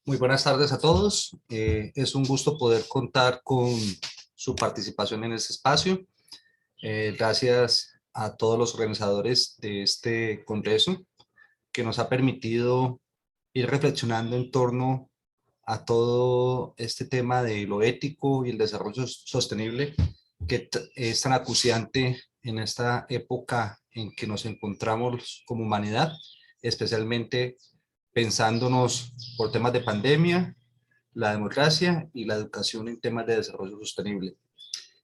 Muy buenas tardes a todos. Es un gusto poder contar con su participación en este espacio. Gracias a todos los organizadores de este congreso que nos ha permitido ir reflexionando en torno a todo este tema de lo ético y el desarrollo sostenible que es tan acuciante en esta época en que nos encontramos como humanidad, especialmente pensándonos por temas de pandemia, la democracia y la educación en temas de desarrollo sostenible.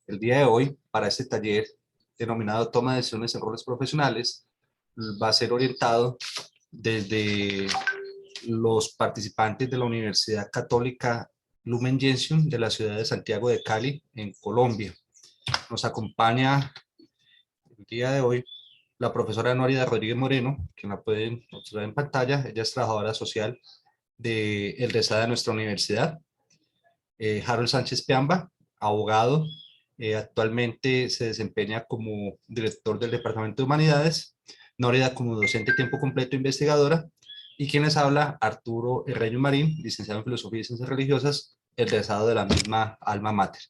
El día de hoy, para este taller denominado Toma de Decisiones en Roles Profesionales, va a ser orientado desde los participantes de la Universidad Católica Lumen Gentium de la ciudad de Santiago de Cali, en Colombia. Nos acompaña el día de hoy la profesora Nórida Rodríguez Moreno, que la pueden observar en pantalla. Ella es trabajadora social de egresada de nuestra universidad. Harold Sánchez Peamba, abogado, actualmente se desempeña como director del Departamento de Humanidades, Nórida como docente tiempo completo investigadora, y quien les habla, Arturo Herreño Marín, licenciado en Filosofía y Ciencias Religiosas, egresado de la misma alma mater.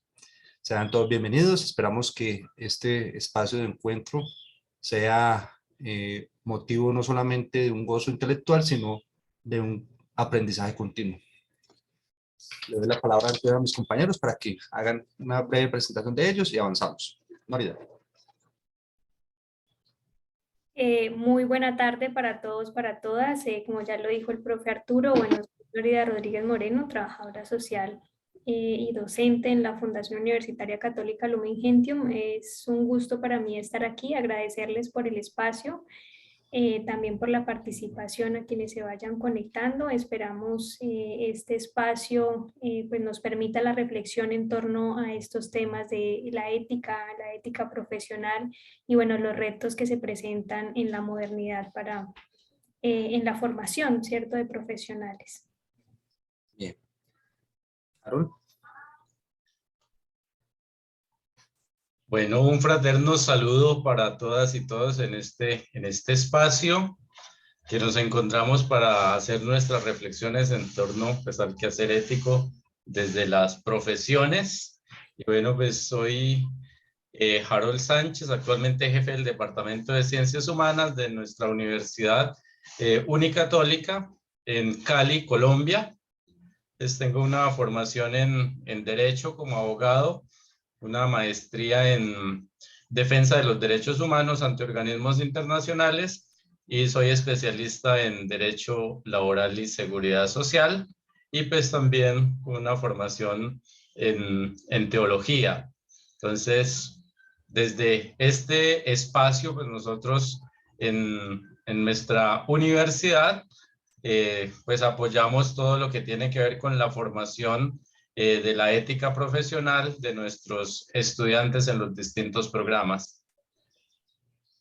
Sean todos bienvenidos, esperamos que este espacio de encuentro sea motivo no solamente de un gozo intelectual, sino de un aprendizaje continuo. Le doy la palabra a mis compañeros para que hagan una breve presentación de ellos y avanzamos. Marida. Muy buena tarde para todos, para todas. Como ya lo dijo el profe Arturo, bueno, soy Florida Rodríguez Moreno, trabajadora social y docente en la Fundación Universitaria Católica Lumen Gentium. Es un gusto para mí estar aquí, agradecerles por el espacio. También por la participación a quienes se vayan conectando. Esperamos este espacio pues nos permita la reflexión en torno a estos temas de la ética profesional y bueno, los retos que se presentan en la modernidad en la formación, ¿cierto?, de profesionales. Bien. Harold. Bueno, un fraterno saludo para todas y todos en este espacio que nos encontramos para hacer nuestras reflexiones en torno pues, al quehacer ético desde las profesiones. Y bueno, pues soy Harold Sánchez, actualmente jefe del Departamento de Ciencias Humanas de nuestra Universidad Unicatólica en Cali, Colombia. Pues tengo una formación en Derecho como abogado, una maestría en defensa de los derechos humanos ante organismos internacionales y soy especialista en Derecho Laboral y Seguridad Social y pues también una formación en Teología. Entonces, desde este espacio, pues nosotros en nuestra universidad, pues apoyamos todo lo que tiene que ver con la formación de la ética profesional de nuestros estudiantes en los distintos programas.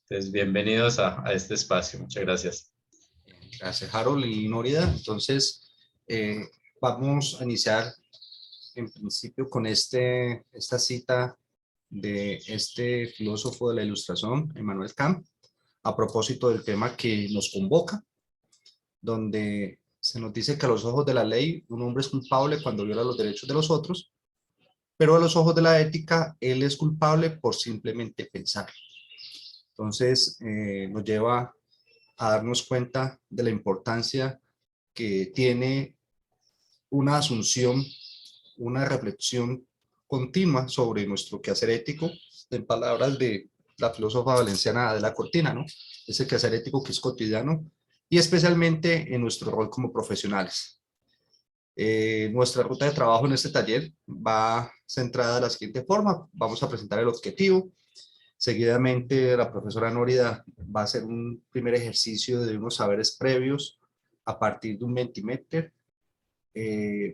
Entonces, bienvenidos a este espacio. Muchas gracias. Gracias, Harold y Nórida. Entonces, vamos a iniciar en principio con esta cita de este filósofo de la Ilustración, Immanuel Kant, a propósito del tema que nos convoca, donde se nos dice que a los ojos de la ley un hombre es culpable cuando viola los derechos de los otros, pero a los ojos de la ética él es culpable por simplemente pensar. Entonces nos lleva a darnos cuenta de la importancia que tiene una asunción, una reflexión continua sobre nuestro quehacer ético, en palabras de la filósofa valenciana Adela Cortina, ¿no? Ese quehacer ético que es cotidiano y especialmente en nuestro rol como profesionales. Nuestra ruta de trabajo en este taller va centrada de la siguiente forma. Vamos a presentar el objetivo. Seguidamente, la profesora Nórida va a hacer un primer ejercicio de unos saberes previos a partir de un Mentimeter.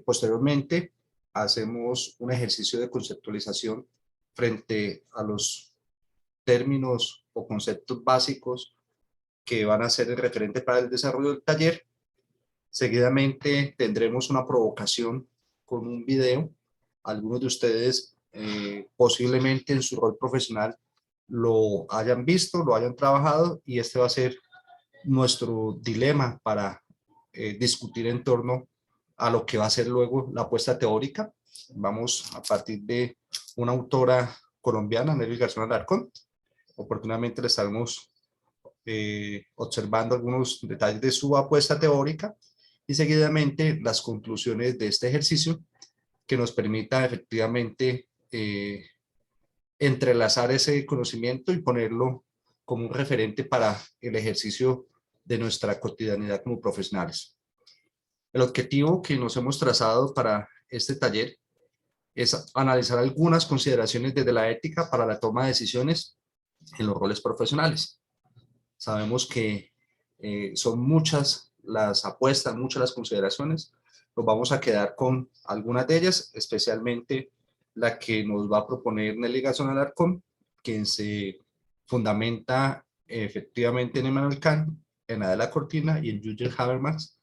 Posteriormente, hacemos un ejercicio de conceptualización frente a los términos o conceptos básicos que van a ser el referente para el desarrollo del taller. Seguidamente, tendremos una provocación con un video. Algunos de ustedes posiblemente en su rol profesional lo hayan visto, lo hayan trabajado, y este va a ser nuestro dilema para discutir en torno a lo que va a ser luego la apuesta teórica. Vamos a partir de una autora colombiana, Nelly Garzón Alarcón. Oportunamente le estamos observando algunos detalles de su apuesta teórica y seguidamente las conclusiones de este ejercicio que nos permita efectivamente entrelazar ese conocimiento y ponerlo como un referente para el ejercicio de nuestra cotidianidad como profesionales. El objetivo que nos hemos trazado para este taller es analizar algunas consideraciones desde la ética para la toma de decisiones en los roles profesionales. Sabemos que son muchas las apuestas, muchas las consideraciones. Nos vamos a quedar con algunas de ellas, especialmente la que nos va a proponer Nelly Garzón Alarcón, quien se fundamenta efectivamente en Immanuel Kant, en Adela Cortina y en Jürgen Habermas,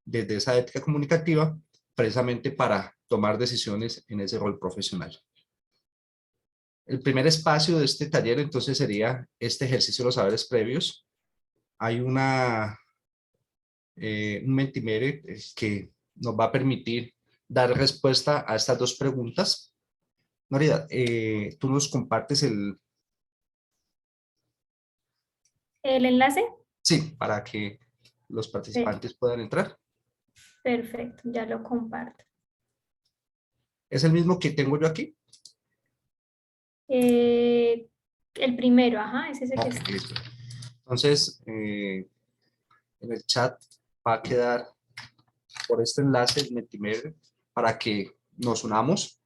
desde esa ética comunicativa, precisamente para tomar decisiones en ese rol profesional. El primer espacio de este taller entonces sería este ejercicio de los saberes previos. Hay un Mentimeter que nos va a permitir dar respuesta a estas dos preguntas. Norida, tú nos compartes ¿El enlace? Sí, para que los participantes puedan entrar. Perfecto, ya lo comparto. ¿Es el mismo que tengo yo aquí? El primero, ajá, es ese que Ok, está. listo. Entonces, en el chat va a quedar por este enlace el Mentimeter para que nos unamos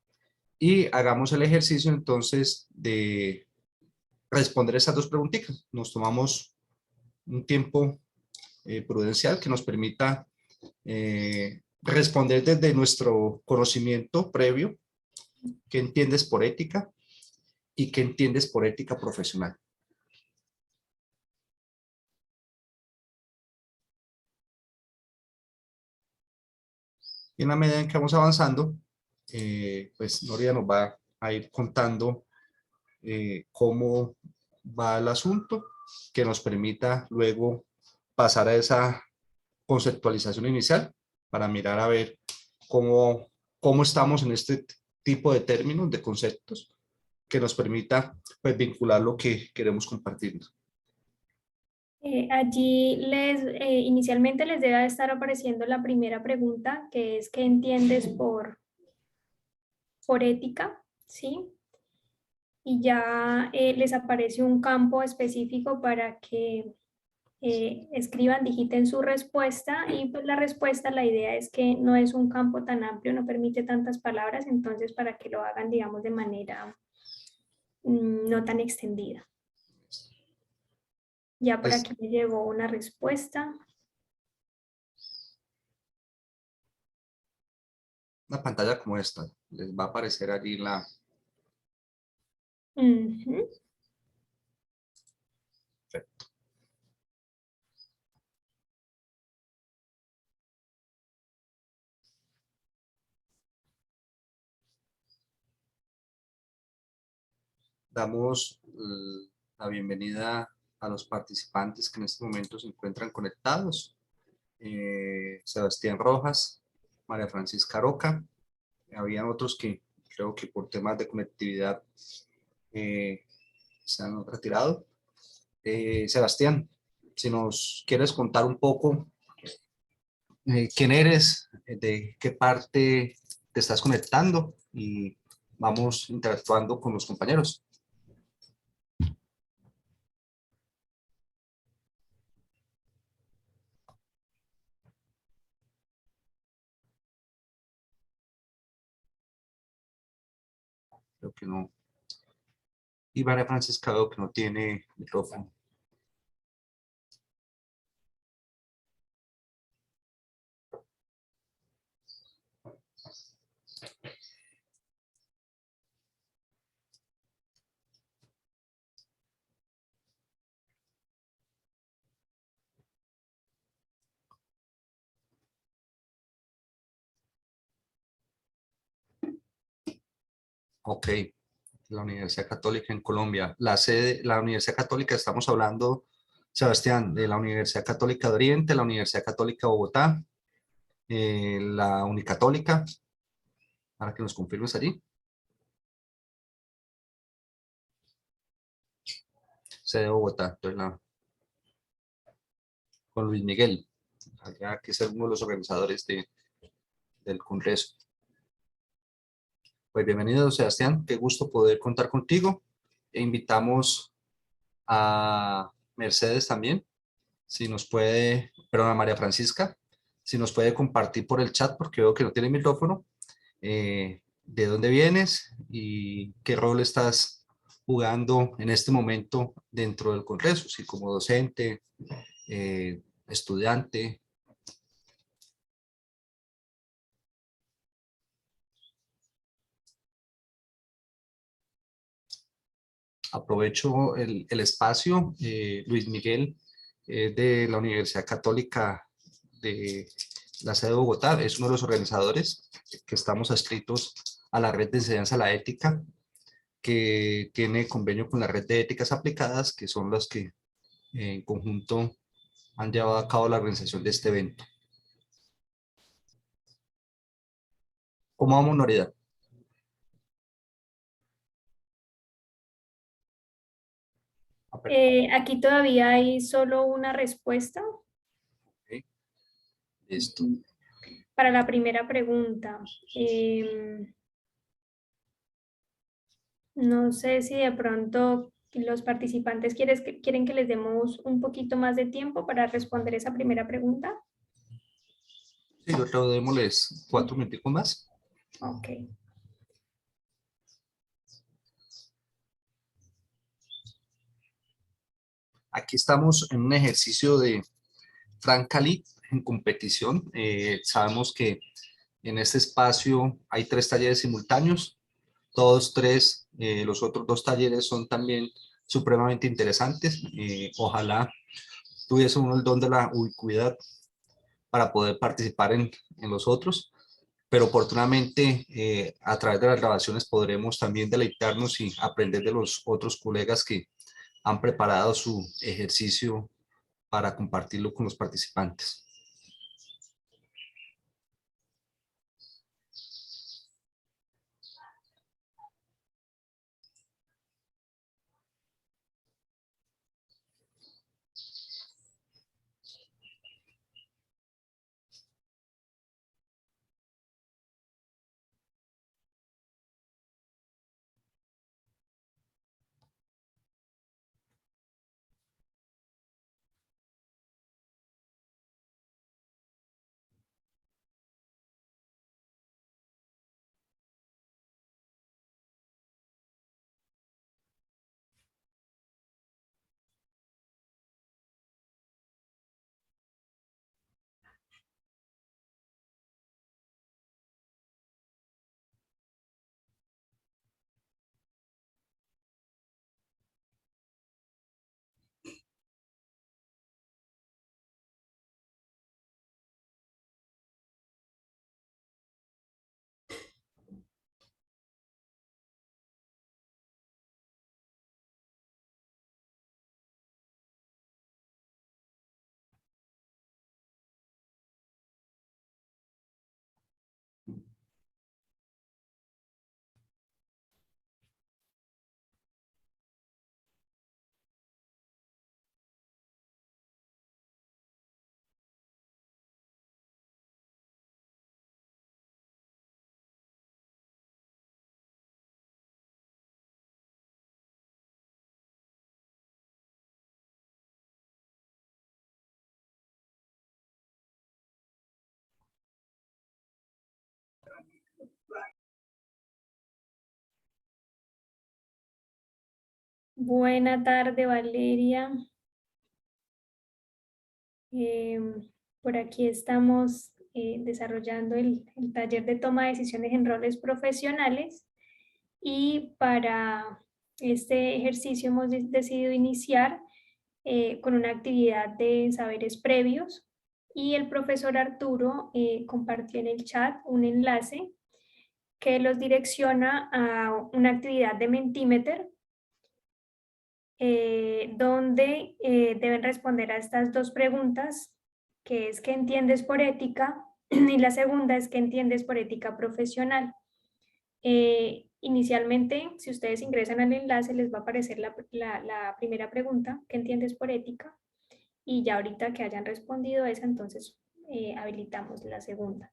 y hagamos el ejercicio entonces de responder esas dos preguntitas. Nos tomamos un tiempo prudencial que nos permita responder desde nuestro conocimiento previo, qué entiendes por ética y qué entiendes por ética profesional. Y en la medida en que vamos avanzando, pues Noria nos va a ir contando cómo va el asunto, que nos permita luego pasar a esa conceptualización inicial para mirar a ver cómo estamos en este tipo de términos, de conceptos, que nos permita pues, vincular lo que queremos compartir. Allí inicialmente les debe estar apareciendo la primera pregunta, que es ¿qué entiendes por ética? ¿Sí? Y ya les aparece un campo específico para que escriban, digiten su respuesta y pues la respuesta, la idea es que no es un campo tan amplio, no permite tantas palabras, entonces para que lo hagan, digamos, de manera no tan extendida. Ya por aquí me llegó una respuesta. Una pantalla como esta, les va a aparecer allí la... Perfecto. Damos la bienvenida a los participantes que en este momento se encuentran conectados. Sebastián Rojas, María Francisca Roca. Habían otros que creo que por temas de conectividad se han retirado. Sebastián, si nos quieres contar un poco quién eres, de qué parte te estás conectando y vamos interactuando con los compañeros. Creo que no. Y María Francisca veo que no tiene micrófono. Ok, la Universidad Católica en Colombia. La sede, la Universidad Católica, estamos hablando, Sebastián, de la Universidad Católica de Oriente, la Universidad Católica de Bogotá. la Unicatólica, para que nos confirmes allí. Sede de Bogotá, entonces con Luis Miguel, allá que es uno de los organizadores del Congreso. Pues bienvenido, Sebastián, qué gusto poder contar contigo. E invitamos a Mercedes también, si nos puede, perdón, a María Francisca, si nos puede compartir por el chat, porque veo que no tiene micrófono, de dónde vienes y qué rol estás jugando en este momento dentro del Congreso, si como docente, estudiante. Aprovecho el espacio. Luis Miguel, de la Universidad Católica de la sede de Bogotá, es uno de los organizadores que estamos adscritos a la red de enseñanza a la ética, que tiene convenio con la red de éticas aplicadas, que son las que en conjunto han llevado a cabo la organización de este evento. ¿Cómo vamos, Noridad? Aquí todavía hay solo una respuesta Okay. Listo. para la primera pregunta. No sé si de pronto los participantes quieren que les demos un poquito más de tiempo para responder esa primera pregunta. Sí, yo creo démosles 4 minutos más. Ok. Aquí estamos en un ejercicio de Franca League en competición. Sabemos que en este espacio hay 3 talleres simultáneos. Todos 3, los otros 2 talleres son también supremamente interesantes. Ojalá tuviese uno el don de la ubicuidad para poder participar en los otros, pero oportunamente a través de las grabaciones podremos también deleitarnos y aprender de los otros colegas que han preparado su ejercicio para compartirlo con los participantes. Buena tarde, Valeria. Por aquí estamos desarrollando el taller de toma de decisiones en roles profesionales y para este ejercicio hemos decidido iniciar con una actividad de saberes previos y el profesor Arturo compartió en el chat un enlace que los direcciona a una actividad de Mentimeter donde deben responder a estas 2 preguntas, que es ¿qué entiendes por ética? Y la segunda es, ¿qué entiendes por ética profesional? Inicialmente, si ustedes ingresan al enlace, les va a aparecer la primera pregunta, ¿qué entiendes por ética? Y ya ahorita que hayan respondido esa, entonces habilitamos la segunda.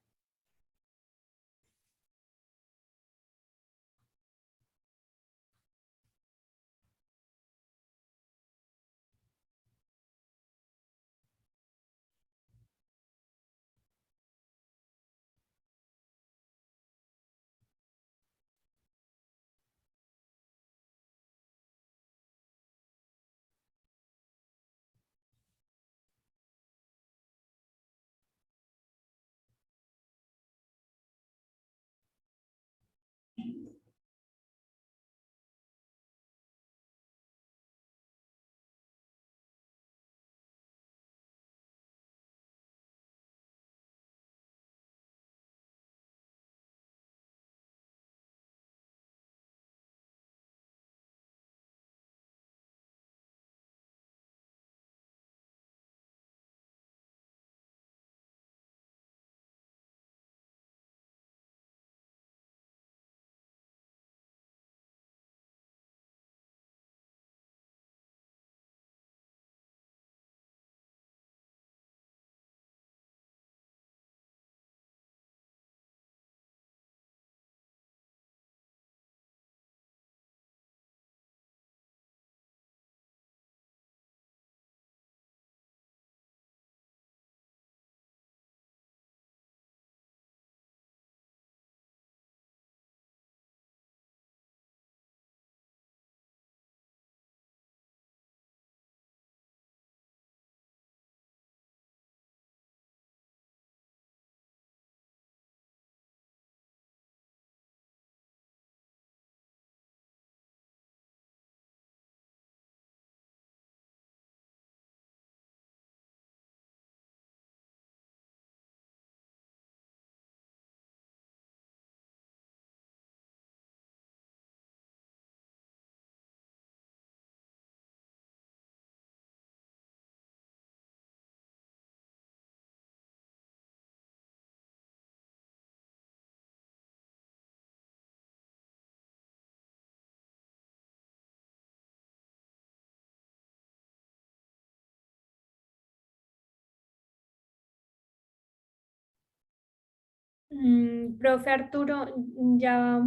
Profe Arturo, ya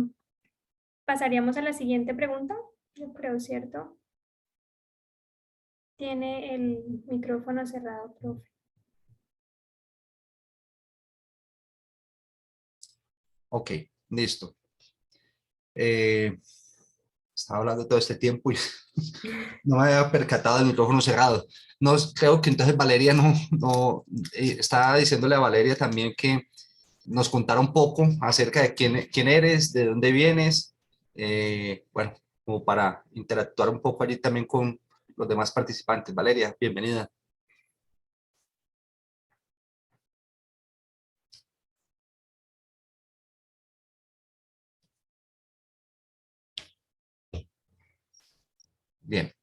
pasaríamos a la siguiente pregunta, yo creo, ¿cierto? Tiene el micrófono cerrado, profe. Ok, listo. Estaba hablando todo este tiempo y no me había percatado del micrófono cerrado. No, creo que entonces Valeria estaba diciéndole a Valeria también que nos contara un poco acerca de quién eres, de dónde vienes, bueno, como para interactuar un poco allí también con los demás participantes. Valeria, bienvenida. Bien,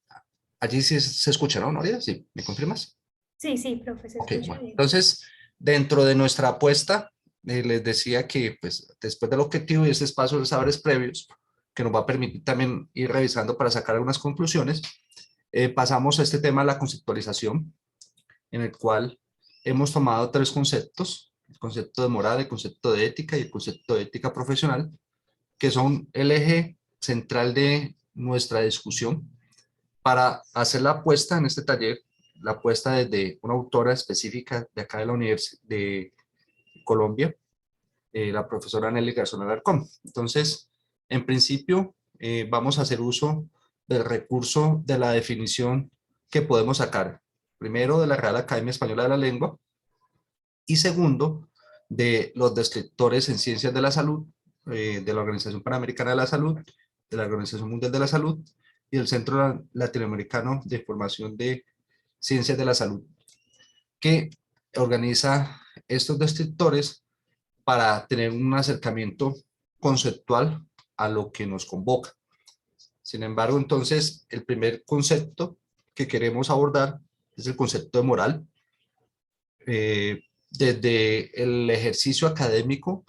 allí sí se escucha, ¿no, Noria? Sí, ¿me confirmas? Sí, sí, profe, se Ok, escucha bueno, bien. entonces, dentro de nuestra apuesta, les decía que pues, después del objetivo y este espacio de saberes previos, que nos va a permitir también ir revisando para sacar algunas conclusiones, pasamos a este tema de la conceptualización, en el cual hemos tomado tres conceptos: el concepto de moral, el concepto de ética y el concepto de ética profesional, que son el eje central de nuestra discusión para hacer la apuesta en este taller, la apuesta desde una autora específica de acá de la Universidad de Colombia, la profesora Nelly Garzón Alarcón. Entonces, en principio, vamos a hacer uso del recurso de la definición que podemos sacar, primero de la Real Academia Española de la Lengua y segundo de los descriptores en ciencias de la salud, de la Organización Panamericana de la Salud, de la Organización Mundial de la Salud y del Centro Latinoamericano de Formación de Ciencias de la Salud, que organiza estos descriptores para tener un acercamiento conceptual a lo que nos convoca. Sin embargo, entonces, el primer concepto que queremos abordar es el concepto de moral. desde el ejercicio académico,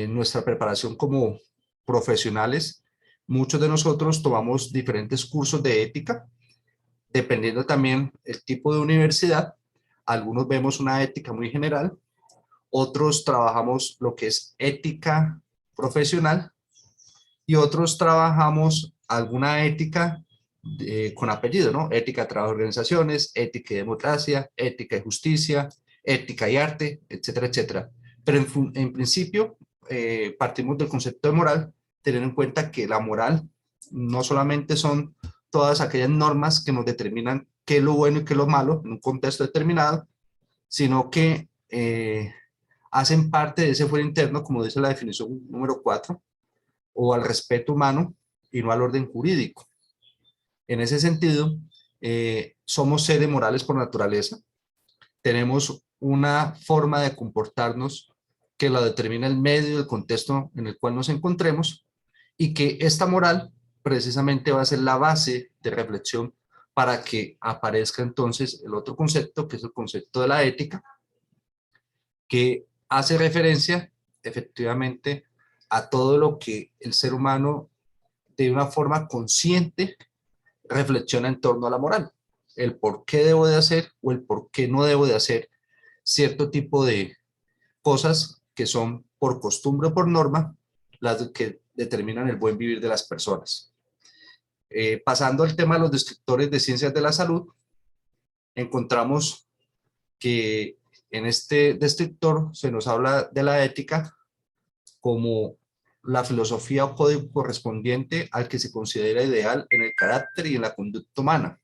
nuestra preparación como profesionales, muchos de nosotros tomamos diferentes cursos de ética, dependiendo también el tipo de universidad. Algunos vemos una ética muy general, otros trabajamos lo que es ética profesional y otros trabajamos alguna ética con apellido, ¿no? Ética de trabajo de organizaciones, ética y democracia, ética y justicia, ética y arte, etcétera, etcétera. Pero en principio partimos del concepto de moral, teniendo en cuenta que la moral no solamente son todas aquellas normas que nos determinan qué es lo bueno y qué es lo malo en un contexto determinado, sino que hacen parte de ese fuero interno, como dice la definición número 4, o al respeto humano y no al orden jurídico. En ese sentido, somos seres morales por naturaleza, tenemos una forma de comportarnos que la determina el medio y el contexto en el cual nos encontremos, y que esta moral precisamente va a ser la base de reflexión para que aparezca entonces el otro concepto, que es el concepto de la ética, que hace referencia efectivamente a todo lo que el ser humano de una forma consciente reflexiona en torno a la moral, el por qué debo de hacer o el por qué no debo de hacer cierto tipo de cosas que son por costumbre o por norma las que determinan el buen vivir de las personas. Pasando al tema de los descriptores de ciencias de la salud, encontramos que en este descriptor se nos habla de la ética como la filosofía o código correspondiente al que se considera ideal en el carácter y en la conducta humana.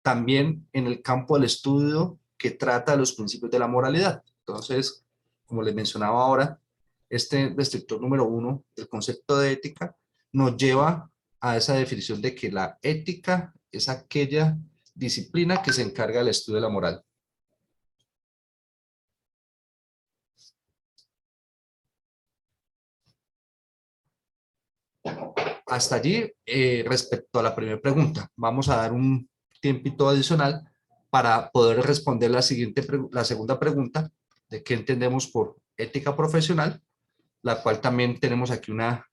También en el campo del estudio que trata de los principios de la moralidad. Entonces, como les mencionaba ahora, este descriptor número 1, el concepto de ética, nos lleva a esa definición de que la ética es aquella disciplina que se encarga del estudio de la moral. Hasta allí, respecto a la primera pregunta, vamos a dar un tiempito adicional para poder responder la segunda pregunta de qué entendemos por ética profesional, la cual también tenemos aquí una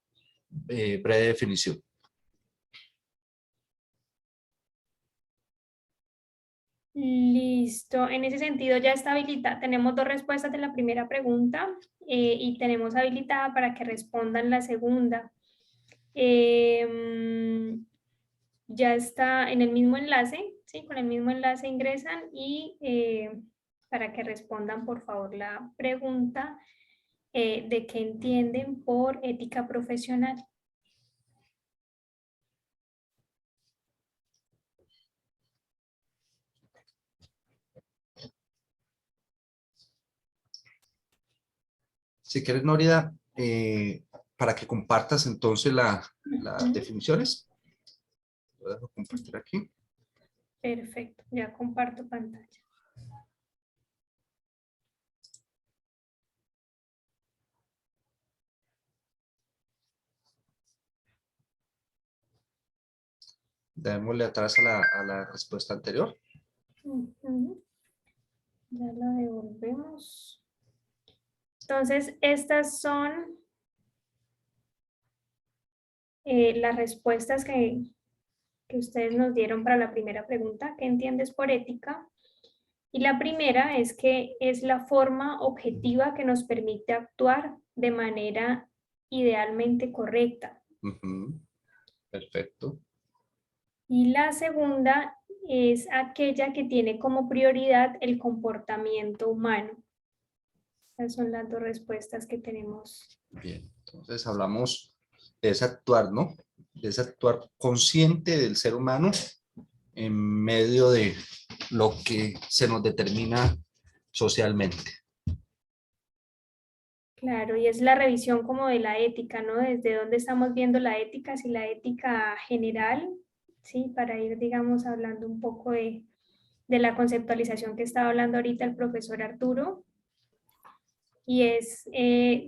breve definición. Listo, en ese sentido ya está habilitada, tenemos dos respuestas de la primera pregunta y tenemos habilitada para que respondan la segunda. Ya está en el mismo enlace, ¿sí? Con el mismo enlace ingresan y para que respondan por favor la pregunta de qué entienden por ética profesional. Si quieres, Norida, para que compartas entonces las definiciones. Lo dejo compartir aquí. Perfecto, ya comparto pantalla. Démosle atrás a la respuesta anterior. Ya la devolvemos. Entonces, estas son las respuestas que ustedes nos dieron para la primera pregunta, ¿qué entiendes por ética? Y la primera es que es la forma objetiva que nos permite actuar de manera idealmente correcta. Perfecto. Y la segunda es aquella que tiene como prioridad el comportamiento humano. Esas son las dos respuestas que tenemos. Bien, entonces hablamos de ese actuar, ¿no? De ese actuar consciente del ser humano en medio de lo que se nos determina socialmente. Claro, y es la revisión como de la ética, ¿no? Desde dónde estamos viendo la ética, si la ética general, ¿sí? Para ir, digamos, hablando un poco de la conceptualización que estaba hablando ahorita el profesor Arturo, y es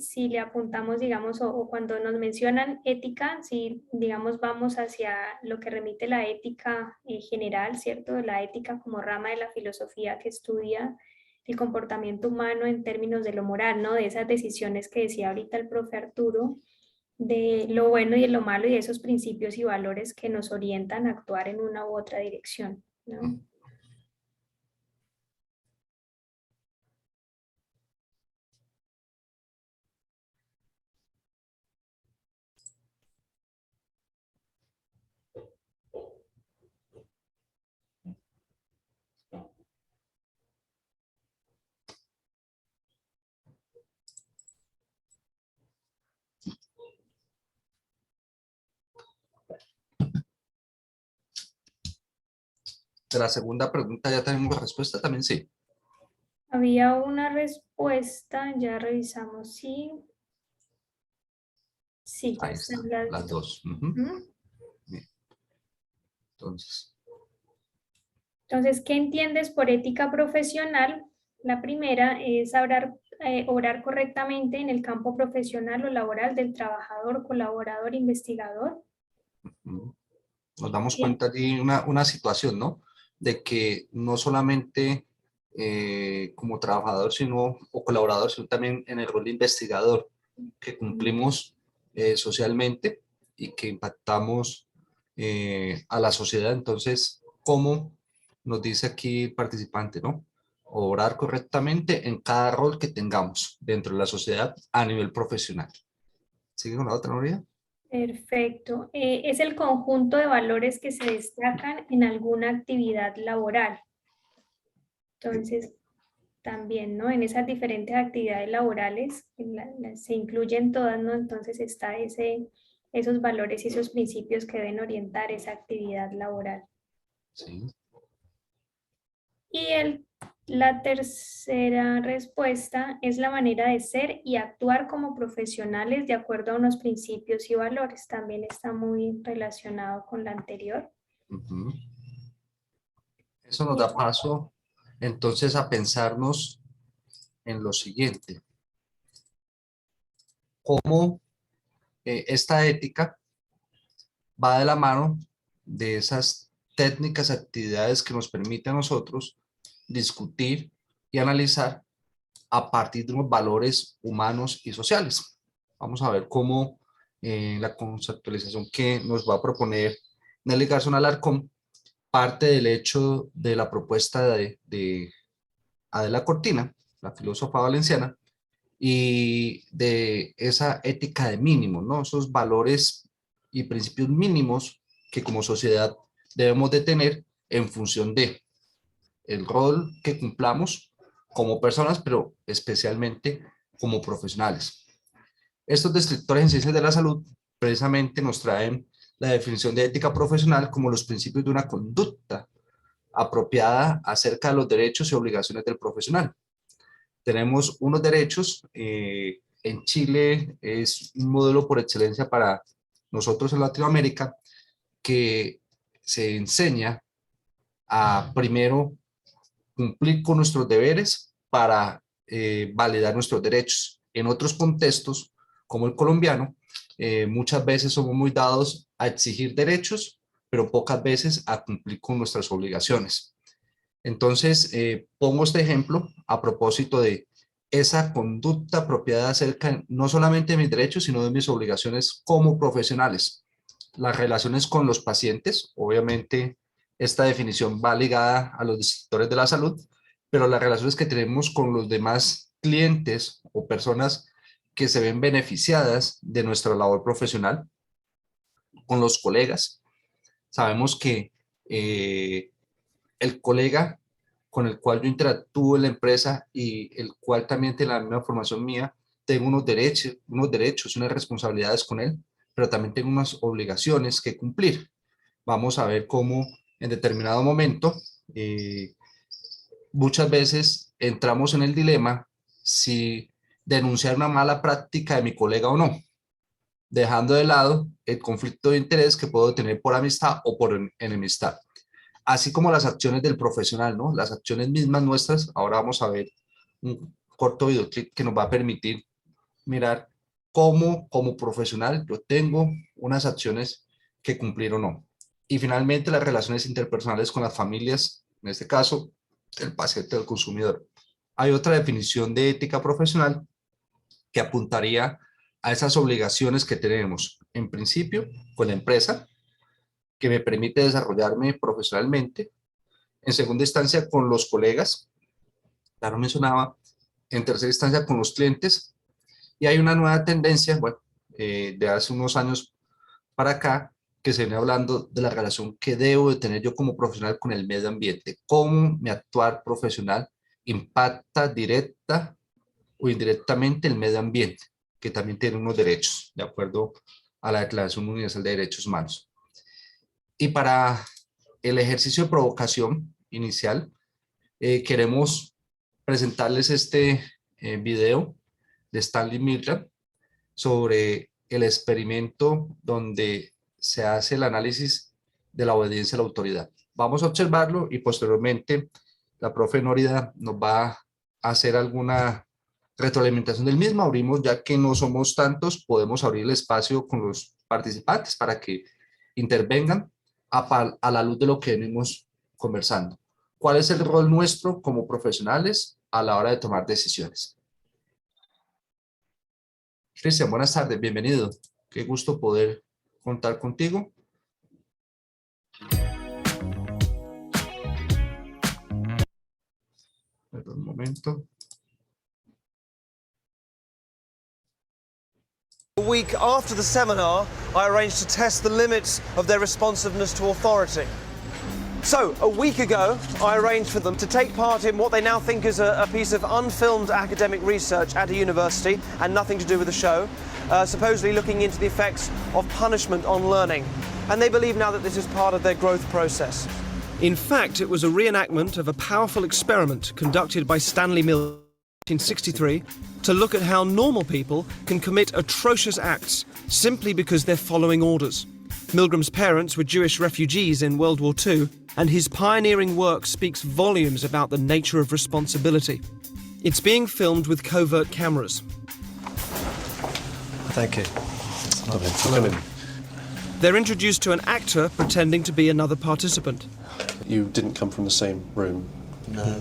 si le apuntamos, digamos, o cuando nos mencionan ética, si, digamos, vamos hacia lo que remite la ética general, ¿cierto? La ética como rama de la filosofía que estudia el comportamiento humano en términos de lo moral, ¿no? De esas decisiones que decía ahorita el profe Arturo, de lo bueno y de lo malo y de esos principios y valores que nos orientan a actuar en una u otra dirección, ¿no? De la segunda pregunta ya tenemos respuesta, también sí. Había una respuesta, ya revisamos, sí. Sí, ya Ahí están están, las las dos. dos. Ujú. Ujú. Bien. Entonces, Entonces, ¿qué entiendes por ética profesional? La primera es obrar correctamente en el campo profesional o laboral del trabajador, colaborador, investigador. ujú, nos damos Bien. cuenta de una situación, ¿no? De que no solamente como trabajador sino, o colaborador, sino también en el rol de investigador, que cumplimos socialmente y que impactamos a la sociedad. Entonces, ¿cómo nos dice aquí el participante, ¿no? Obrar correctamente en cada rol que tengamos dentro de la sociedad a nivel profesional. ¿Sigue con la otra, Nuria? Perfecto. Es el conjunto de valores que se destacan en alguna actividad laboral. Entonces, también, ¿no? En esas diferentes actividades laborales se incluyen todas, ¿no? Entonces está esos valores y esos principios que deben orientar esa actividad laboral. Sí. Y la tercera respuesta es la manera de ser y actuar como profesionales de acuerdo a unos principios y valores. También está muy relacionado con la anterior. Ujú. Eso nos Y da paso entonces a pensarnos en lo siguiente, cómo esta ética va de la mano de esas técnicas, actividades que nos permiten a nosotros discutir y analizar a partir de unos valores humanos y sociales. Vamos a ver cómo la conceptualización que nos va a proponer Nelly Garzón Alarcón parte del hecho de la propuesta de Adela Cortina, la filósofa valenciana, y de esa ética de mínimos, ¿no? Esos valores y principios mínimos que como sociedad debemos de tener en función de el rol que cumplamos como personas, pero especialmente como profesionales. Estos descriptores en ciencias de la salud precisamente nos traen la definición de ética profesional como los principios de una conducta apropiada acerca de los derechos y obligaciones del profesional. Tenemos unos derechos, en Chile es un modelo por excelencia para nosotros en Latinoamérica, que se enseña a primero cumplir con nuestros deberes para validar nuestros derechos. En otros contextos, como el colombiano, muchas veces somos muy dados a exigir derechos, pero pocas veces a cumplir con nuestras obligaciones. Entonces, pongo este ejemplo a propósito de esa conducta apropiada acerca no solamente de mis derechos, sino de mis obligaciones como profesionales. Las relaciones con los pacientes, obviamente esta definición va ligada a los sectores de la salud, pero las relaciones que tenemos con los demás clientes o personas que se ven beneficiadas de nuestra labor profesional, con los colegas. Sabemos que el colega con el cual yo interactúo en la empresa y el cual también tiene la misma formación mía, tengo unos derechos, unas responsabilidades con él, pero también tengo unas obligaciones que cumplir. Vamos a ver cómo en determinado momento, muchas veces entramos en el dilema si denunciar una mala práctica de mi colega o no, dejando de lado el conflicto de interés que puedo tener por amistad o por enemistad, así como las acciones del profesional, ¿no? Las acciones mismas nuestras. Ahora vamos a ver un corto videoclip que nos va a permitir mirar cómo como profesional yo tengo unas acciones que cumplir o no. Y finalmente las relaciones interpersonales con las familias, en este caso el paciente o el consumidor. Hay otra definición de ética profesional que apuntaría a esas obligaciones que tenemos, en principio, con la empresa, que me permite desarrollarme profesionalmente. En segunda instancia, con los colegas, ya lo mencionaba. En tercera instancia, con los clientes. Y hay una nueva tendencia, bueno, de hace unos años para acá, que se viene hablando de la relación que debo de tener yo como profesional con el medio ambiente. Cómo mi actuar profesional impacta directa o indirectamente el medio ambiente, que también tiene unos derechos, de acuerdo a la Declaración Universal de Derechos Humanos. Y para el ejercicio de provocación inicial, queremos presentarles este video de Stanley Milgram sobre el experimento donde se hace el análisis de la obediencia a la autoridad. Vamos a observarlo y posteriormente la profe Nórida nos va a hacer alguna retroalimentación del mismo. Abrimos, ya que no somos tantos, podemos abrir el espacio con los participantes para que intervengan a la luz de lo que venimos conversando. ¿Cuál es el rol nuestro como profesionales a la hora de tomar decisiones? Cristian, buenas tardes, bienvenido. Qué gusto poder contar contigo. Perdón, un momento. A week after the seminar, I arranged to test the limits of their responsiveness to authority. So, a week ago, I arranged for them to take part in what they now think is a piece of unfilmed academic research at a university and nothing to do with the show, supposedly looking into the effects of punishment on learning. And they believe now that this is part of their growth process. In fact, it was a reenactment of a powerful experiment conducted by Stanley Milgram in 1963 to look at how normal people can commit atrocious acts simply because they're following orders. Milgram's parents were Jewish refugees in World War II, and his pioneering work speaks volumes about the nature of responsibility. It's being filmed with covert cameras. Thank you. Come in. They're introduced to an actor pretending to be another participant. You didn't come from the same room? No.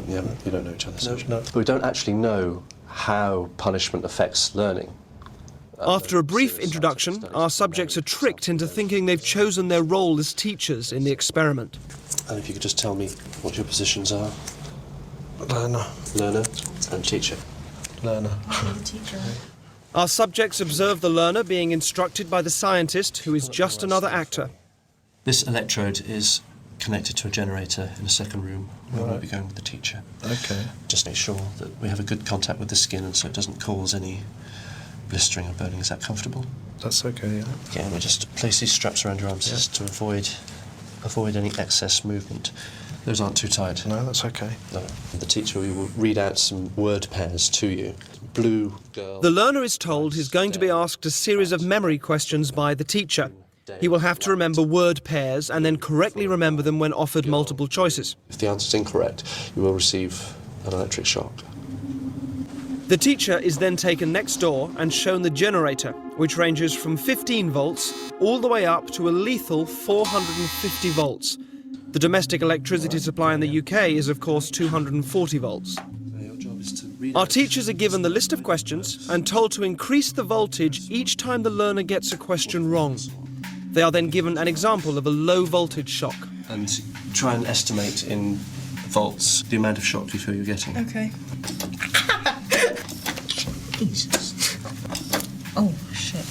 Yeah, you don't know each other. So No. But we don't actually know how punishment affects learning. After a brief introduction, our subjects are tricked into thinking they've chosen their role as teachers in the experiment. And if you could just tell me what your positions are? Learner. Learner and teacher. Learner. Our subjects observe the learner being instructed by the scientist, who is just another actor. This electrode is connected to a generator in a second room where we'll be going with the teacher. Okay. Just make sure that we have a good contact with the skin and so it doesn't cause any blistering or burning. Is that comfortable? That's okay, yeah. Okay, and we just place these straps around your arms just to avoid any excess movement. Those aren't too tight. No, that's okay. No. The teacher will read out some word pairs to you. Blue girl. The learner is told he's going to be asked a series of memory questions by the teacher. He will have to remember word pairs and then correctly remember them when offered multiple choices. If the answer is incorrect, you will receive an electric shock. The teacher is then taken next door and shown the generator, which ranges from 15 volts all the way up to a lethal 450 volts. The domestic electricity supply in the UK is, of course, 240 volts. Our teachers are given the list of questions and told to increase the voltage each time the learner gets a question wrong. They are then given an example of a low voltage shock. And try and estimate in volts the amount of shock you feel you're getting. Okay. Jesus. Oh, shit.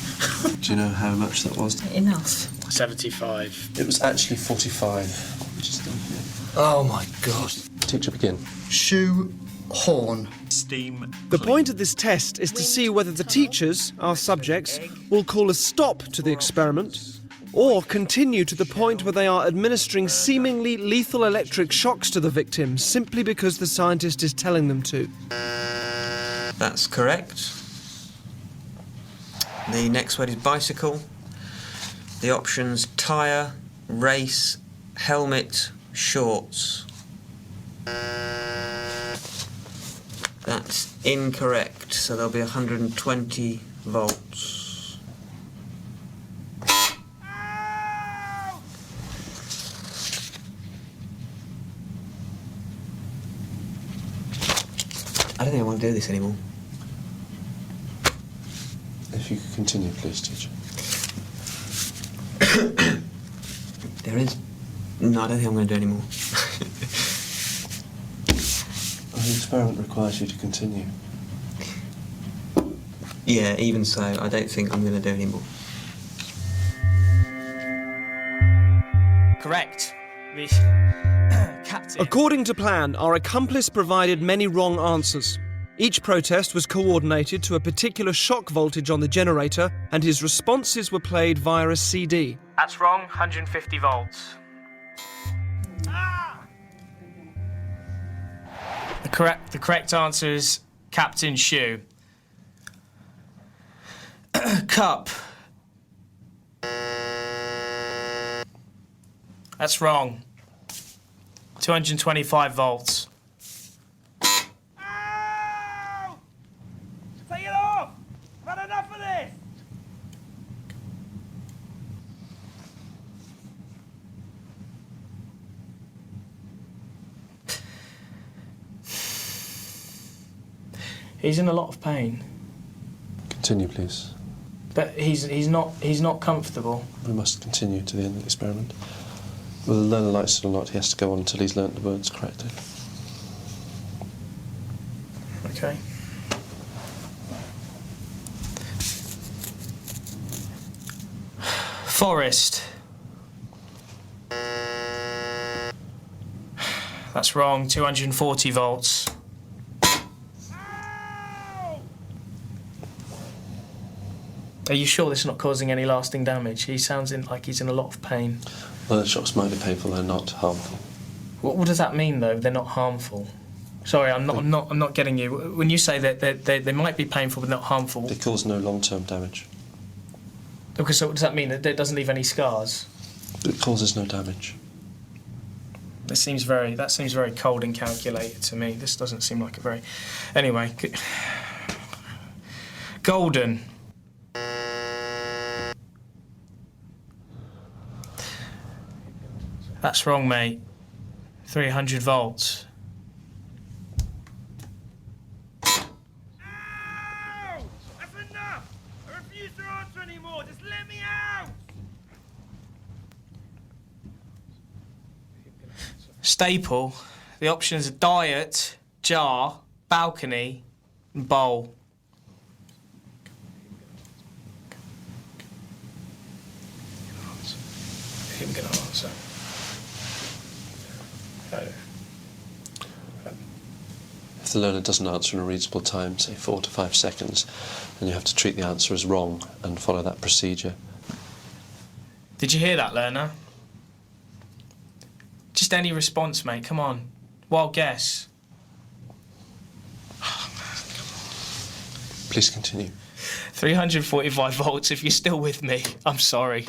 Do you know how much that was? Enough. 75. It was actually 45, which is still here. Oh my God. Teacher, begin. Shoe horn. Steam. The point of this test is to see whether the teachers, our subjects, will call a stop to the experiment or continue to the point where they are administering seemingly lethal electric shocks to the victim simply because the scientist is telling them to. That's correct. The next word is bicycle. The options tyre, race, helmet, shorts. That's incorrect, so there'll be 120 volts. I don't think I want to do this anymore. If you could continue, please, teacher. There is... No, I don't think I'm going to do anymore. The experiment requires you to continue. Yeah, even so, I don't think I'm going to do anymore. Correct. The captain. According to plan, our accomplice provided many wrong answers. Each protest was coordinated to a particular shock voltage on the generator, and his responses were played via a CD. That's wrong. 150 volts. The correct answer is Captain Shoe. Cup. That's wrong. 225 volts. Ow! Take it off! I've had enough of this! He's in a lot of pain, Continue, please. but he's not comfortable. We must continue to the end of the experiment. Whether the learner likes it or not, he has to go on until he's learnt the words correctly. Okay. Forest. That's wrong. 240 volts. Are you sure this is not causing any lasting damage? He sounds like he's in a lot of pain. Well, the shocks might be painful, they're not harmful. What does that mean, though? They're not harmful. Sorry, I'm not getting you. When you say that they might be painful but not harmful. They cause no long-term damage. Okay, so what does that mean? That it doesn't leave any scars? It causes no damage. That seems very cold and calculated to me. This doesn't seem like a very... Anyway. Golden. That's wrong, mate. 300 volts. Ow! That's enough! I refuse to answer anymore! Just let me out! Staple. The options are diet, jar, balcony, and bowl. I'm gonna answer. If the learner doesn't answer in a reasonable time, say 4 to 5 seconds, then you have to treat the answer as wrong and follow that procedure. Did you hear that, learner? Just any response, mate. Come on. Wild guess. Please continue. 345 volts. If you're still with me, I'm sorry.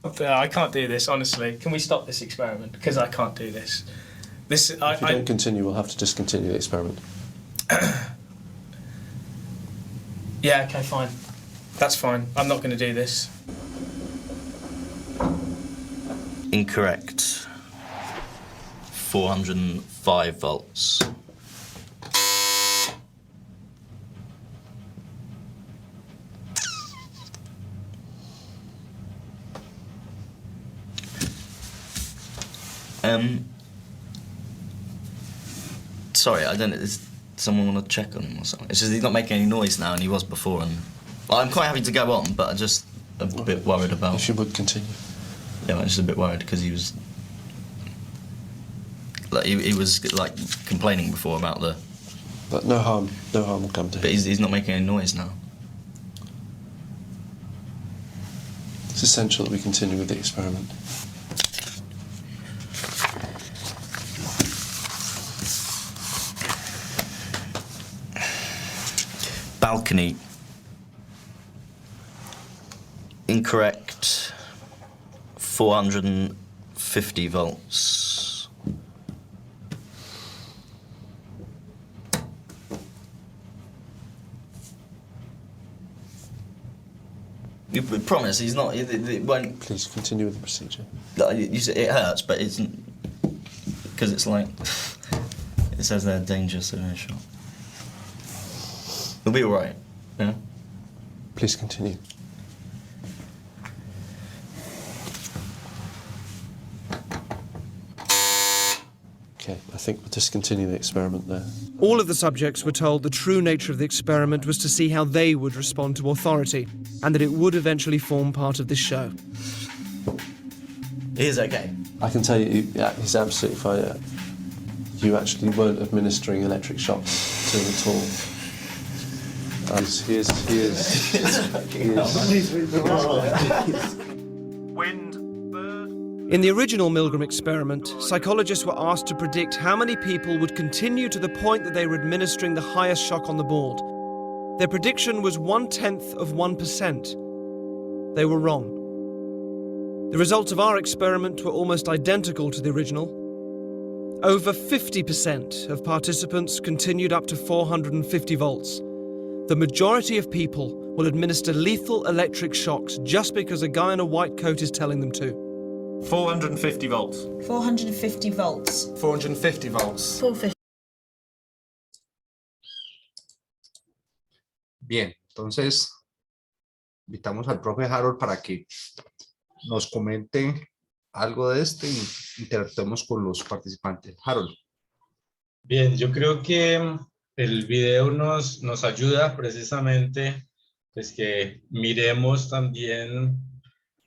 I can't do this, honestly. Can we stop this experiment? Because I can't do this. If you don't continue, we'll have to discontinue the experiment. Yeah, okay, fine. That's fine. I'm not going to do this. Incorrect. 405 volts. Sorry, I don't know. Does someone want to check on him or something? It's just he's not making any noise now, and he was before. And well, I'm quite happy to go on, but I'm just a bit worried about. If you would continue. Yeah, I'm just a bit worried because he was like he was like complaining before about the. But no harm will come to him. But he's not making any noise now. It's essential that we continue with the experiment. Balcony. Incorrect. 450 volts. You promise he's not. It won't. Please continue with the procedure. You say it hurts, but it's because it's like it says they're dangerous in a shot. We'll be all right. Yeah. Please continue. Okay, I think we'll discontinue the experiment there. All of the subjects were told the true nature of the experiment was to see how they would respond to authority, and that it would eventually form part of this show. He is okay. I can tell you, yeah, he's absolutely fine. Yeah. You actually weren't administering electric shocks to him at all. He is. In the original Milgram experiment, psychologists were asked to predict how many people would continue to the point that they were administering the highest shock on the board. Their prediction was 0.1%. They were wrong. The results of our experiment were almost identical to the original. Over 50% of participants continued up to 450 volts. The majority of people will administer lethal electric shocks just because a guy in a white coat is telling them to. 450 volts. 450 volts. 450 volts. 450. Bien, entonces invitamos al profe Harold para que nos comente algo de este y interactuemos con los participantes. Harold. Bien, yo creo que el video nos ayuda precisamente pues que miremos también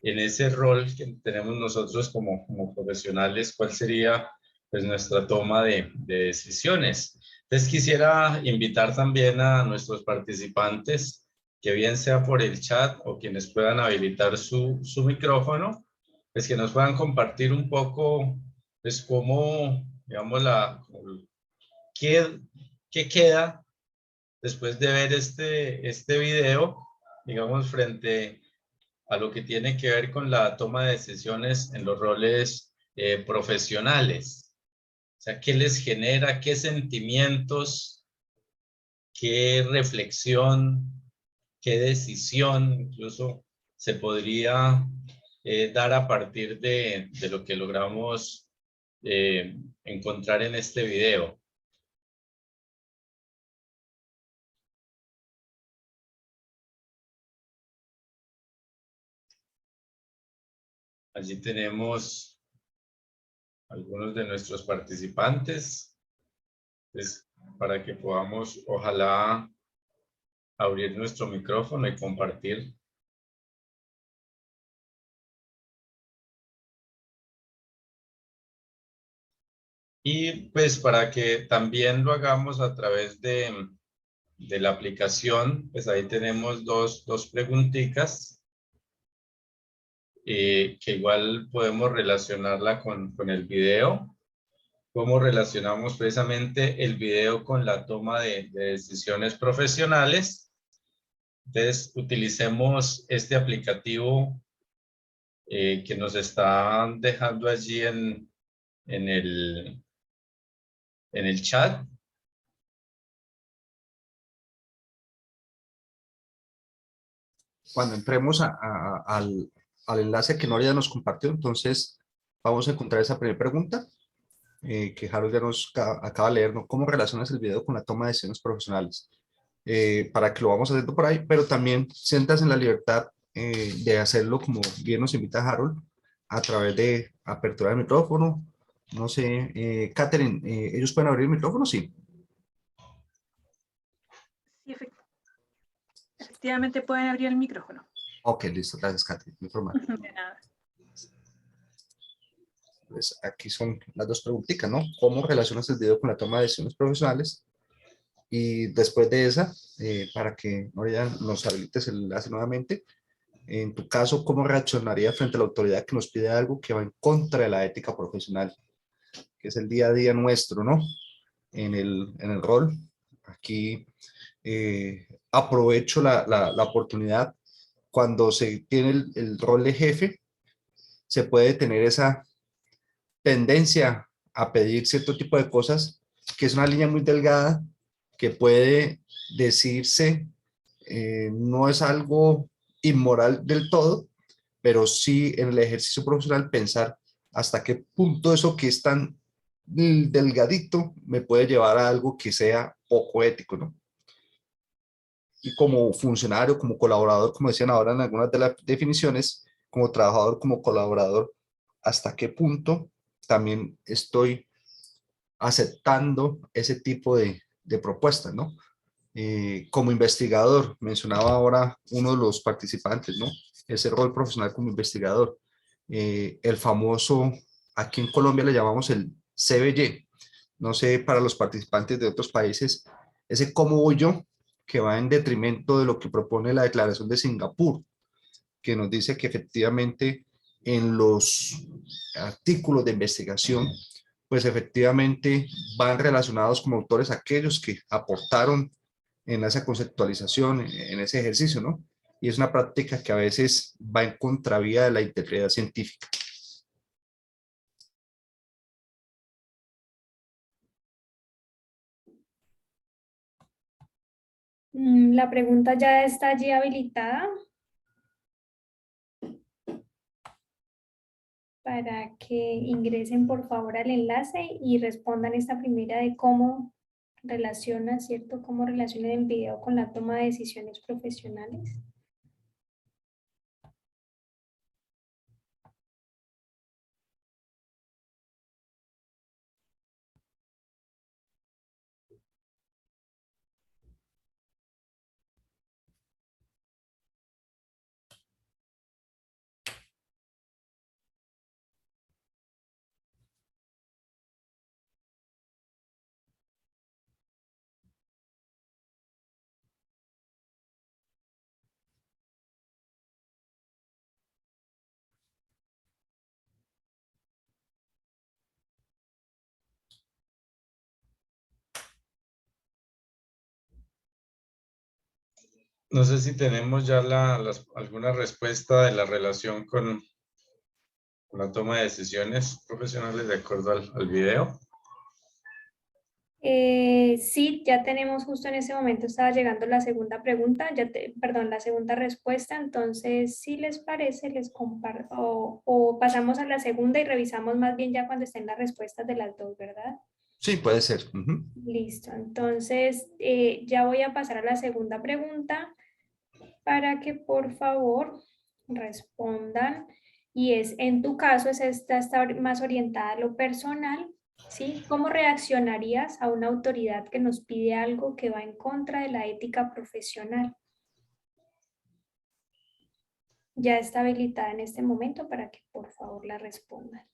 en ese rol que tenemos nosotros como profesionales, cuál sería pues nuestra toma de decisiones. Entonces quisiera invitar también a nuestros participantes, que bien sea por el chat o quienes puedan habilitar su micrófono, pues que nos puedan compartir un poco pues cómo, digamos, qué queda después de ver este video, digamos, frente a lo que tiene que ver con la toma de decisiones en los roles profesionales. O sea, ¿qué les genera? ¿Qué sentimientos? ¿Qué reflexión? ¿Qué decisión incluso se podría dar a partir de lo que logramos encontrar en este video? Allí tenemos algunos de nuestros participantes, pues, para que podamos, ojalá, abrir nuestro micrófono y compartir. Y pues para que también lo hagamos a través de la aplicación, pues ahí tenemos dos preguntitas. Que igual podemos relacionarla con el video. ¿Cómo relacionamos precisamente el video con la toma de decisiones profesionales? Entonces, utilicemos este aplicativo que nos están dejando allí en el chat. Cuando entremos al enlace que Noria nos compartió, entonces vamos a encontrar esa primera pregunta que Harold ya nos acaba de leer, ¿no? ¿Cómo relacionas el video con la toma de decisiones profesionales? Para que lo vamos haciendo por ahí, pero también sientas en la libertad de hacerlo como bien nos invita Harold, a través de apertura del micrófono. No sé, Catherine, ¿ellos pueden abrir el micrófono? Sí. Sí, efectivamente pueden abrir el micrófono. Ok, listo, gracias, Catherine. Muy formal. De nada. Pues aquí son las dos preguntitas, ¿no? ¿Cómo relacionas el video con la toma de decisiones profesionales? Y después de esa, para que Noria nos habilites el enlace nuevamente, en tu caso, ¿cómo reaccionaría frente a la autoridad que nos pide algo que va en contra de la ética profesional? Que es el día a día nuestro, ¿no? En el rol. Aquí aprovecho la oportunidad. Cuando se tiene el rol de jefe, se puede tener esa tendencia a pedir cierto tipo de cosas, que es una línea muy delgada, que puede decirse, no es algo inmoral del todo, pero sí en el ejercicio profesional pensar hasta qué punto eso que es tan delgadito me puede llevar a algo que sea poco ético, ¿no? y como funcionario, como colaborador, como decían ahora en algunas de las definiciones, como trabajador, como colaborador, hasta qué punto también estoy aceptando ese tipo de propuestas, ¿no? Como investigador, mencionaba ahora uno de los participantes, ¿no? Ese rol profesional como investigador. El famoso, aquí en Colombia le llamamos el CBY. No sé, para los participantes de otros países, ese cómo voy yo, que va en detrimento de lo que propone la Declaración de Singapur, que nos dice que efectivamente en los artículos de investigación, pues efectivamente van relacionados como autores aquellos que aportaron en esa conceptualización, en ese ejercicio, ¿no? Y es una práctica que a veces va en contravía de la integridad científica. La pregunta ya está allí habilitada para que ingresen por favor al enlace y respondan esta primera de cómo relaciona, ¿cierto? Cómo relaciona el video con la toma de decisiones profesionales. No sé si tenemos ya alguna respuesta de la relación con la toma de decisiones profesionales de acuerdo al video. Sí, ya tenemos justo en ese momento, estaba llegando la segunda pregunta, perdón, la segunda respuesta, entonces si les parece, les comparto, o pasamos a la segunda y revisamos más bien ya cuando estén las respuestas de las dos, ¿verdad? Sí, puede ser. Listo, entonces ya voy a pasar a la segunda pregunta para que por favor respondan, y es, en tu caso, esta está más orientada a lo personal. ¿Sí? ¿Cómo reaccionarías a una autoridad que nos pide algo que va en contra de la ética profesional? Ya está habilitada en este momento para que por favor la respondan.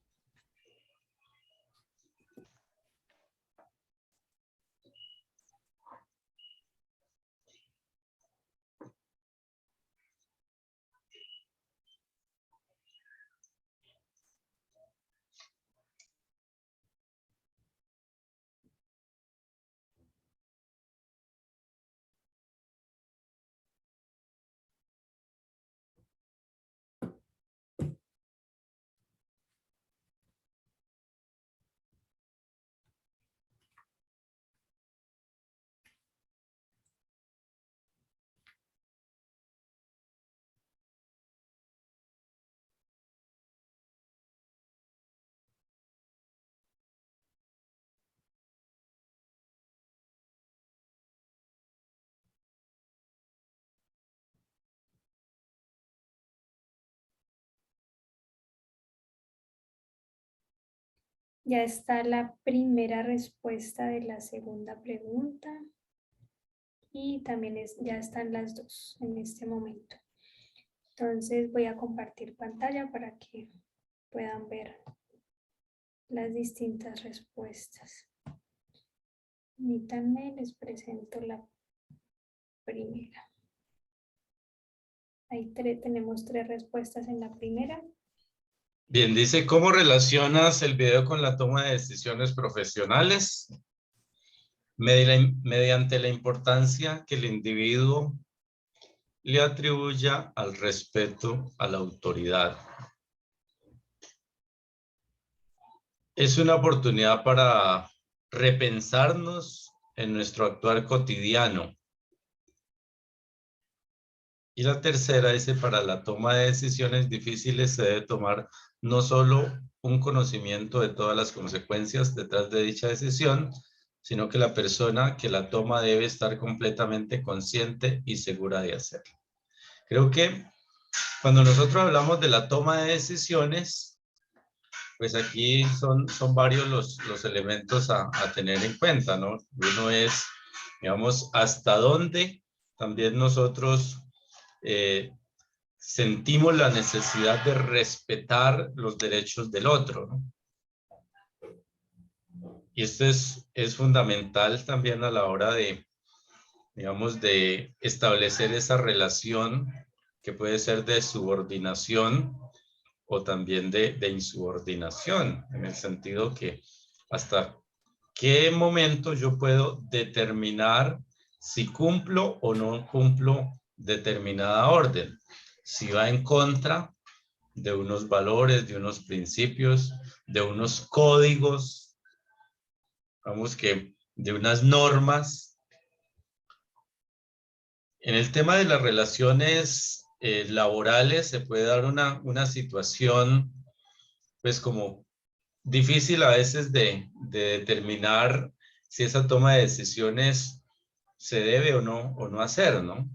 Ya está la primera respuesta de la segunda pregunta. Y también ya están las dos en este momento. Entonces voy a compartir pantalla para que puedan ver las distintas respuestas. Permítanme, les presento la primera. Tenemos tres respuestas en la primera. Bien, dice, ¿cómo relacionas el video con la toma de decisiones profesionales? Mediante la importancia que el individuo le atribuya al respeto a la autoridad. Es una oportunidad para repensarnos en nuestro actuar cotidiano. Y la tercera dice, para la toma de decisiones difíciles se debe tomar no solo un conocimiento de todas las consecuencias detrás de dicha decisión, sino que la persona que la toma debe estar completamente consciente y segura de hacerlo. Creo que cuando nosotros hablamos de la toma de decisiones, pues aquí son varios los elementos a tener en cuenta, ¿no? Uno es, digamos, hasta dónde también nosotros sentimos la necesidad de respetar los derechos del otro, ¿no? Y esto es fundamental también a la hora de, digamos, de establecer esa relación que puede ser de subordinación o también de insubordinación, en el sentido que hasta qué momento yo puedo determinar si cumplo o no cumplo determinada orden, si va en contra de unos valores, de unos principios, de unos códigos, vamos que de unas normas. En el tema de las relaciones laborales se puede dar una situación pues como difícil a veces de determinar si esa toma de decisiones se debe o no hacer, ¿no?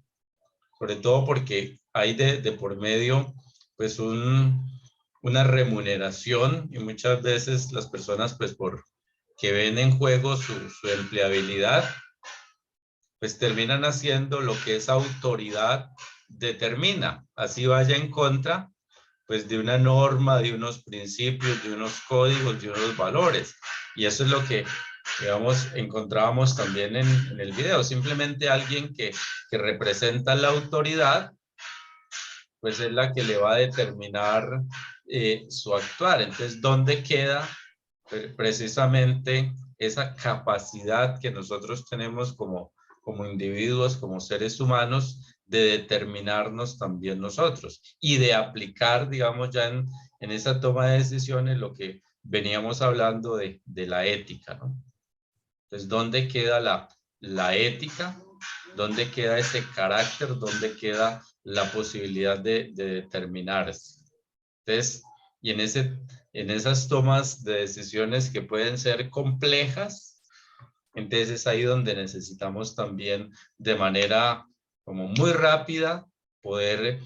Sobre todo porque hay de por medio pues una remuneración y muchas veces las personas pues por que ven en juego su empleabilidad pues terminan haciendo lo que esa autoridad determina, así vaya en contra pues de una norma, de unos principios, de unos códigos, de unos valores. Y eso es lo que, digamos, encontrábamos también en el video. Simplemente alguien que representa la autoridad, pues es la que le va a determinar su actuar. Entonces, ¿dónde queda precisamente esa capacidad que nosotros tenemos como individuos, como seres humanos, de determinarnos también nosotros y de aplicar, digamos, ya en esa toma de decisiones lo que veníamos hablando de la ética, ¿no? Entonces, ¿dónde queda la ética? ¿Dónde queda ese carácter? ¿Dónde queda la posibilidad de determinarse? Entonces, y en esas tomas de decisiones que pueden ser complejas, entonces es ahí donde necesitamos también de manera como muy rápida poder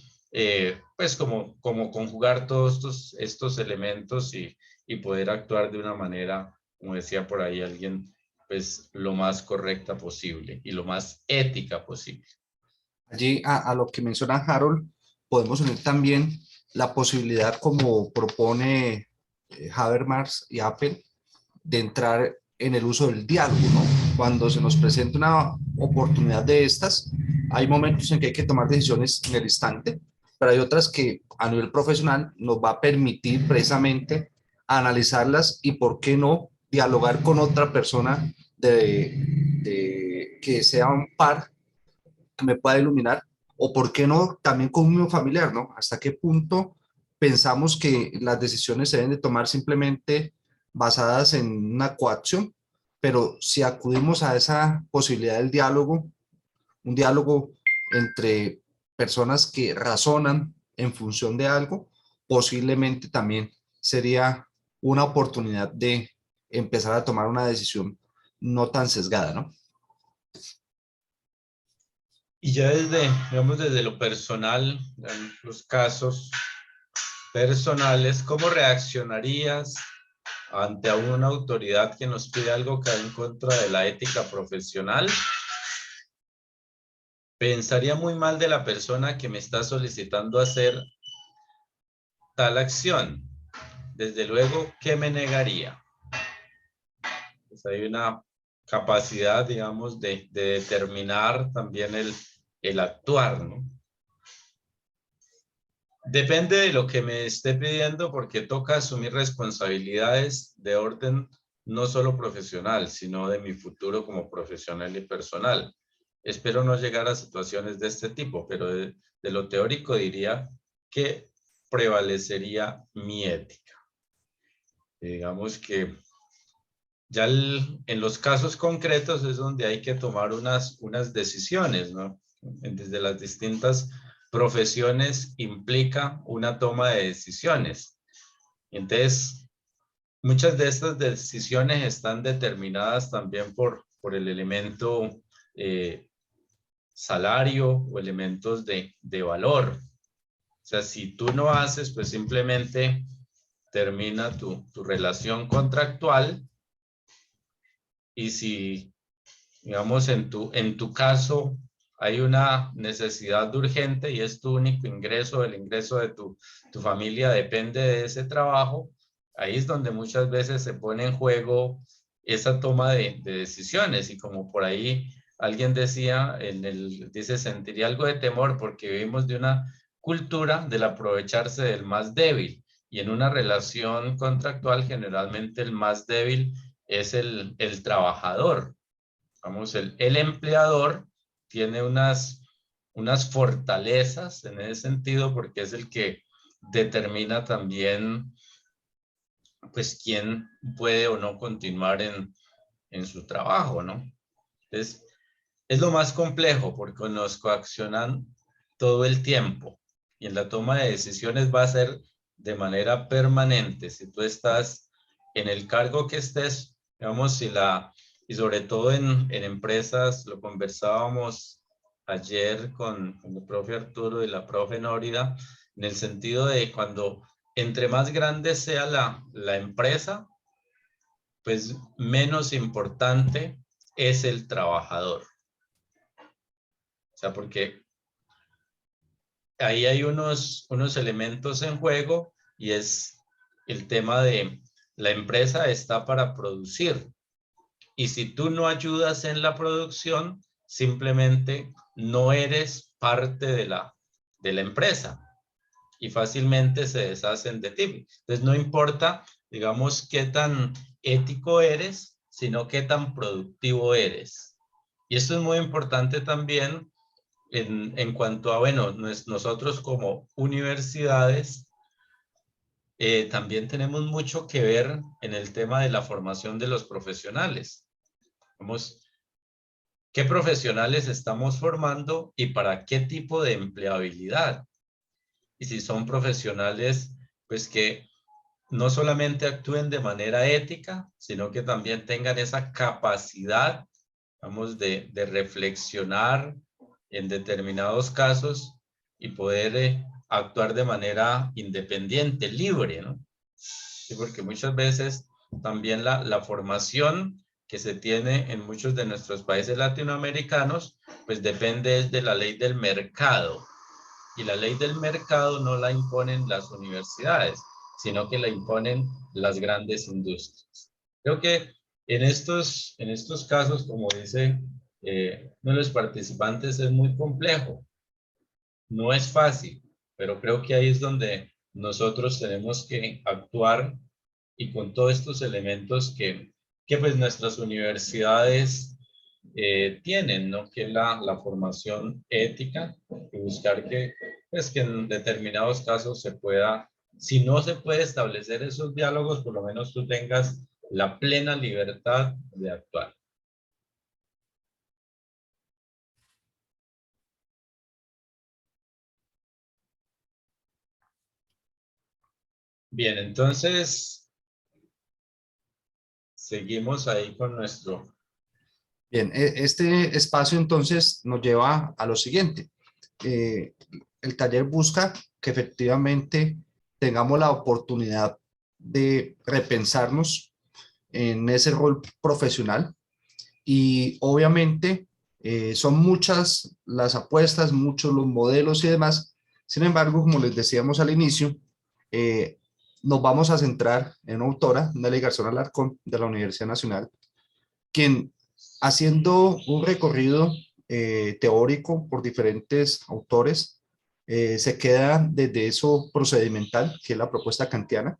pues como conjugar todos estos elementos y poder actuar de una manera, como decía por ahí alguien, pues lo más correcta posible y lo más ética posible. Allí a lo que menciona Harold, podemos unir también la posibilidad, como propone Habermas y Apple, de entrar en el uso del diálogo, ¿no? Cuando se nos presenta una oportunidad de estas, hay momentos en que hay que tomar decisiones en el instante, pero hay otras que a nivel profesional nos va a permitir precisamente analizarlas y, ¿por qué no?, dialogar con otra persona que sea un par, que me pueda iluminar, o por qué no también con un familiar, ¿no? Hasta qué punto pensamos que las decisiones se deben de tomar simplemente basadas en una coacción, pero si acudimos a esa posibilidad del diálogo, un diálogo entre personas que razonan en función de algo, posiblemente también sería una oportunidad de empezar a tomar una decisión no tan sesgada, ¿no? Y ya digamos, desde lo personal, en los casos personales, ¿cómo reaccionarías ante una autoridad que nos pide algo que va en contra de la ética profesional? Pensaría muy mal de la persona que me está solicitando hacer tal acción. Desde luego, ¿qué me negaría? Pues hay una capacidad, digamos, de determinar también el actuar, ¿no? Depende de lo que me esté pidiendo, porque toca asumir responsabilidades de orden no solo profesional, sino de mi futuro como profesional y personal. Espero no llegar a situaciones de este tipo, pero de lo teórico diría que prevalecería mi ética. Digamos que ya en los casos concretos es donde hay que tomar unas decisiones, ¿no? Desde las distintas profesiones implica una toma de decisiones. Entonces, muchas de estas decisiones están determinadas también por el elemento salario o elementos de valor. O sea, si tú no haces, pues simplemente termina tu relación contractual, y si, digamos, en tu caso hay una necesidad urgente y es tu único ingreso, el ingreso de tu familia depende de ese trabajo, ahí es donde muchas veces se pone en juego esa toma de decisiones. Y como por ahí alguien decía, dice, sentiría algo de temor porque vivimos de una cultura del aprovecharse del más débil, y en una relación contractual generalmente el más débil es el trabajador. Vamos, el empleador tiene unas fortalezas en ese sentido, porque es el que determina también pues quién puede o no continuar en su trabajo, ¿no? Entonces, es lo más complejo porque nos coaccionan todo el tiempo, y en la toma de decisiones va a ser de manera permanente. Si tú estás en el cargo que estés, digamos, y sobre todo en empresas, lo conversábamos ayer con el profe Arturo y la profe Nórida, en el sentido de cuando entre más grande sea la empresa, pues menos importante es el trabajador. O sea, porque ahí hay unos elementos en juego, y es el tema de la empresa está para producir. Y si tú no ayudas en la producción, simplemente no eres parte de la empresa y fácilmente se deshacen de ti. Entonces no importa, digamos, qué tan ético eres, sino qué tan productivo eres. Y esto es muy importante también en cuanto a, bueno, nosotros como universidades también tenemos mucho que ver en el tema de la formación de los profesionales. Vamos, ¿qué profesionales estamos formando y para qué tipo de empleabilidad? Y si son profesionales, pues que no solamente actúen de manera ética, sino que también tengan esa capacidad, vamos, de reflexionar en determinados casos y poder actuar de manera independiente, libre, ¿no? Sí, porque muchas veces también la formación que se tiene en muchos de nuestros países latinoamericanos, pues depende de la ley del mercado. Y la ley del mercado no la imponen las universidades, sino que la imponen las grandes industrias. Creo que en estos casos, como dice uno de los participantes, es muy complejo. No es fácil, pero creo que ahí es donde nosotros tenemos que actuar, y con todos estos elementos que pues nuestras universidades tienen, ¿no? Que es la formación ética, y buscar que, pues, que en determinados casos se pueda, si no se puede establecer esos diálogos, por lo menos tú tengas la plena libertad de actuar. Bien, entonces seguimos ahí con nuestro... Bien, este espacio entonces nos lleva a lo siguiente. El taller busca que efectivamente tengamos la oportunidad de repensarnos en ese rol profesional, y obviamente son muchas las apuestas, muchos los modelos y demás. Sin embargo, como les decíamos al inicio, nos vamos a centrar en una autora, Nelly Garzón Alarcón, de la Universidad Nacional, quien, haciendo un recorrido teórico por diferentes autores, se queda desde eso procedimental, que es la propuesta kantiana,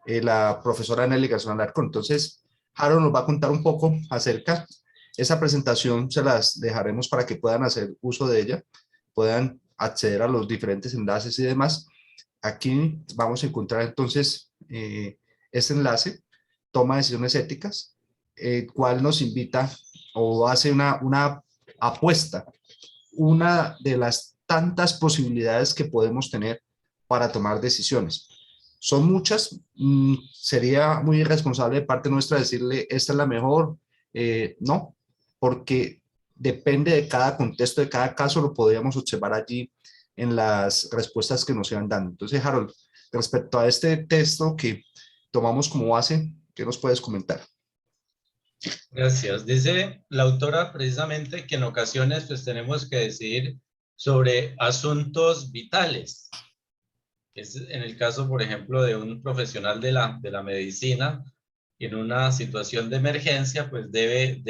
la profesora Nelly Garzón Alarcón. Entonces, Harold nos va a contar un poco acerca. Esa presentación se las dejaremos para que puedan hacer uso de ella, puedan acceder a los diferentes enlaces y demás. Aquí vamos a encontrar entonces este enlace, toma de decisiones éticas, cual nos invita o hace una apuesta, una de las tantas posibilidades que podemos tener para tomar decisiones. son muchas, sería muy irresponsable de parte nuestra decirle esta es la mejor, no, porque depende de cada contexto, de cada caso, lo podríamos observar allí en las respuestas que nos iban dando. Entonces, Harold, respecto a este texto que tomamos como base, ¿qué nos puedes comentar? Gracias. Dice la autora precisamente que en ocasiones pues tenemos que decidir sobre asuntos vitales. Es en el caso, por ejemplo, de un profesional de la medicina, en una situación de emergencia, pues debe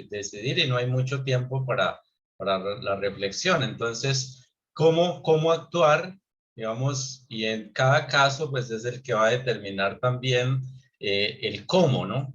decidir y no hay mucho tiempo para la reflexión. Entonces, ¿cómo actuar? Digamos, y en cada caso, pues es el que va a determinar también el cómo, ¿no?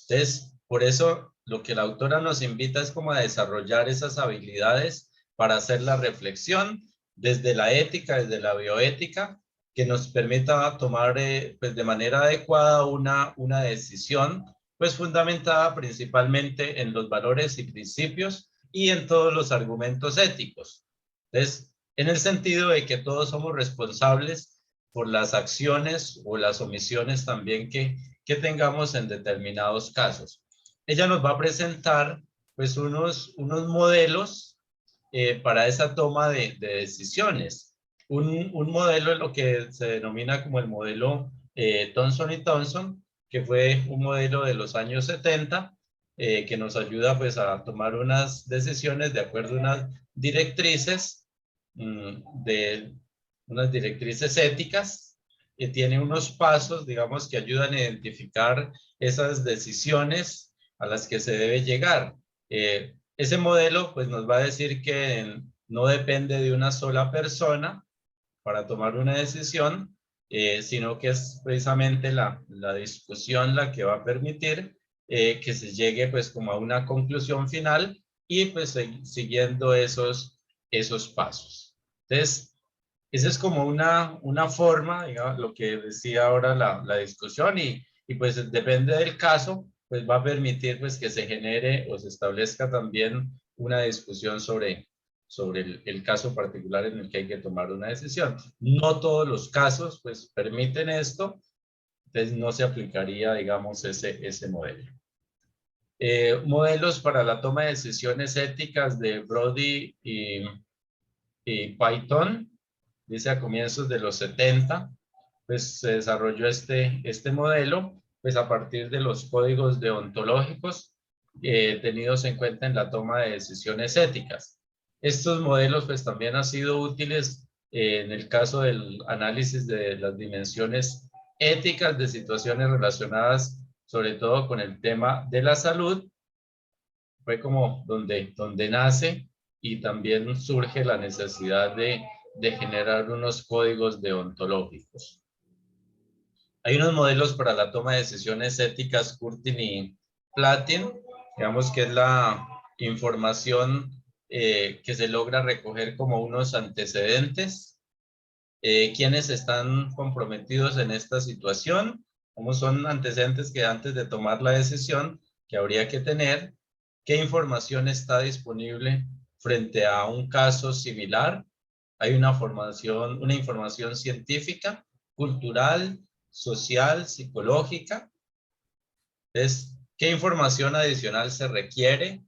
Entonces, por eso lo que la autora nos invita es como a desarrollar esas habilidades para hacer la reflexión desde la ética, desde la bioética, que nos permita tomar pues de manera adecuada una decisión, pues fundamentada principalmente en los valores y principios y en todos los argumentos éticos. Entonces, en el sentido de que todos somos responsables por las acciones o las omisiones también que tengamos en determinados casos. Ella nos va a presentar pues unos modelos para esa toma de decisiones. Un modelo es lo que se denomina como el modelo Thomson y Thomson, que fue un modelo de los años 70, que nos ayuda pues a tomar unas decisiones de acuerdo a unas directrices, unas directrices éticas, y tiene unos pasos, digamos, que ayudan a identificar esas decisiones a las que se debe llegar. Ese modelo pues nos va a decir que no depende de una sola persona para tomar una decisión, sino que es precisamente la discusión la que va a permitir que se llegue pues como a una conclusión final y pues siguiendo esos pasos. Entonces, esa es como una forma, digamos, lo que decía ahora la discusión y pues depende del caso, pues va a permitir pues que se genere o se establezca también una discusión sobre el caso particular en el que hay que tomar una decisión. No todos los casos pues permiten esto, entonces no se aplicaría, digamos, ese modelo. Modelos para la toma de decisiones éticas de Brody y Python, dice a comienzos de los 70, pues se desarrolló este modelo, pues a partir de los códigos deontológicos tenidos en cuenta en la toma de decisiones éticas. Estos modelos pues también han sido útiles en el caso del análisis de las dimensiones éticas de situaciones relacionadas sobre todo con el tema de la salud. Fue como donde nace y también surge la necesidad de generar unos códigos deontológicos. Hay unos modelos para la toma de decisiones éticas, Curtin y Platin, digamos que es la información que se logra recoger como unos antecedentes, quiénes están comprometidos en esta situación, cómo son antecedentes que antes de tomar la decisión que habría que tener, qué información está disponible frente a un caso similar. Hay una información científica, cultural, social, psicológica. Entonces, ¿qué información adicional se requiere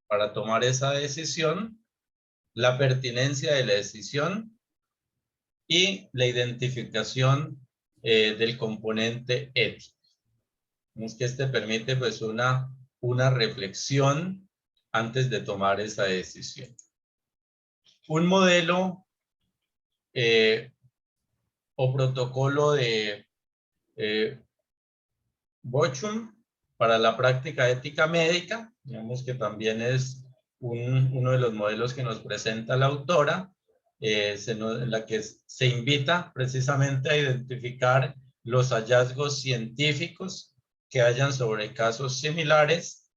para tomar esa decisión? La pertinencia de la decisión y la identificación del componente ético. Es que este permite pues una reflexión antes de tomar esa decisión. Un modelo o protocolo de Bochum para la práctica ética médica, digamos que también es uno de los modelos que nos presenta la autora, en la que se invita precisamente a identificar los hallazgos científicos que hayan sobre casos similares,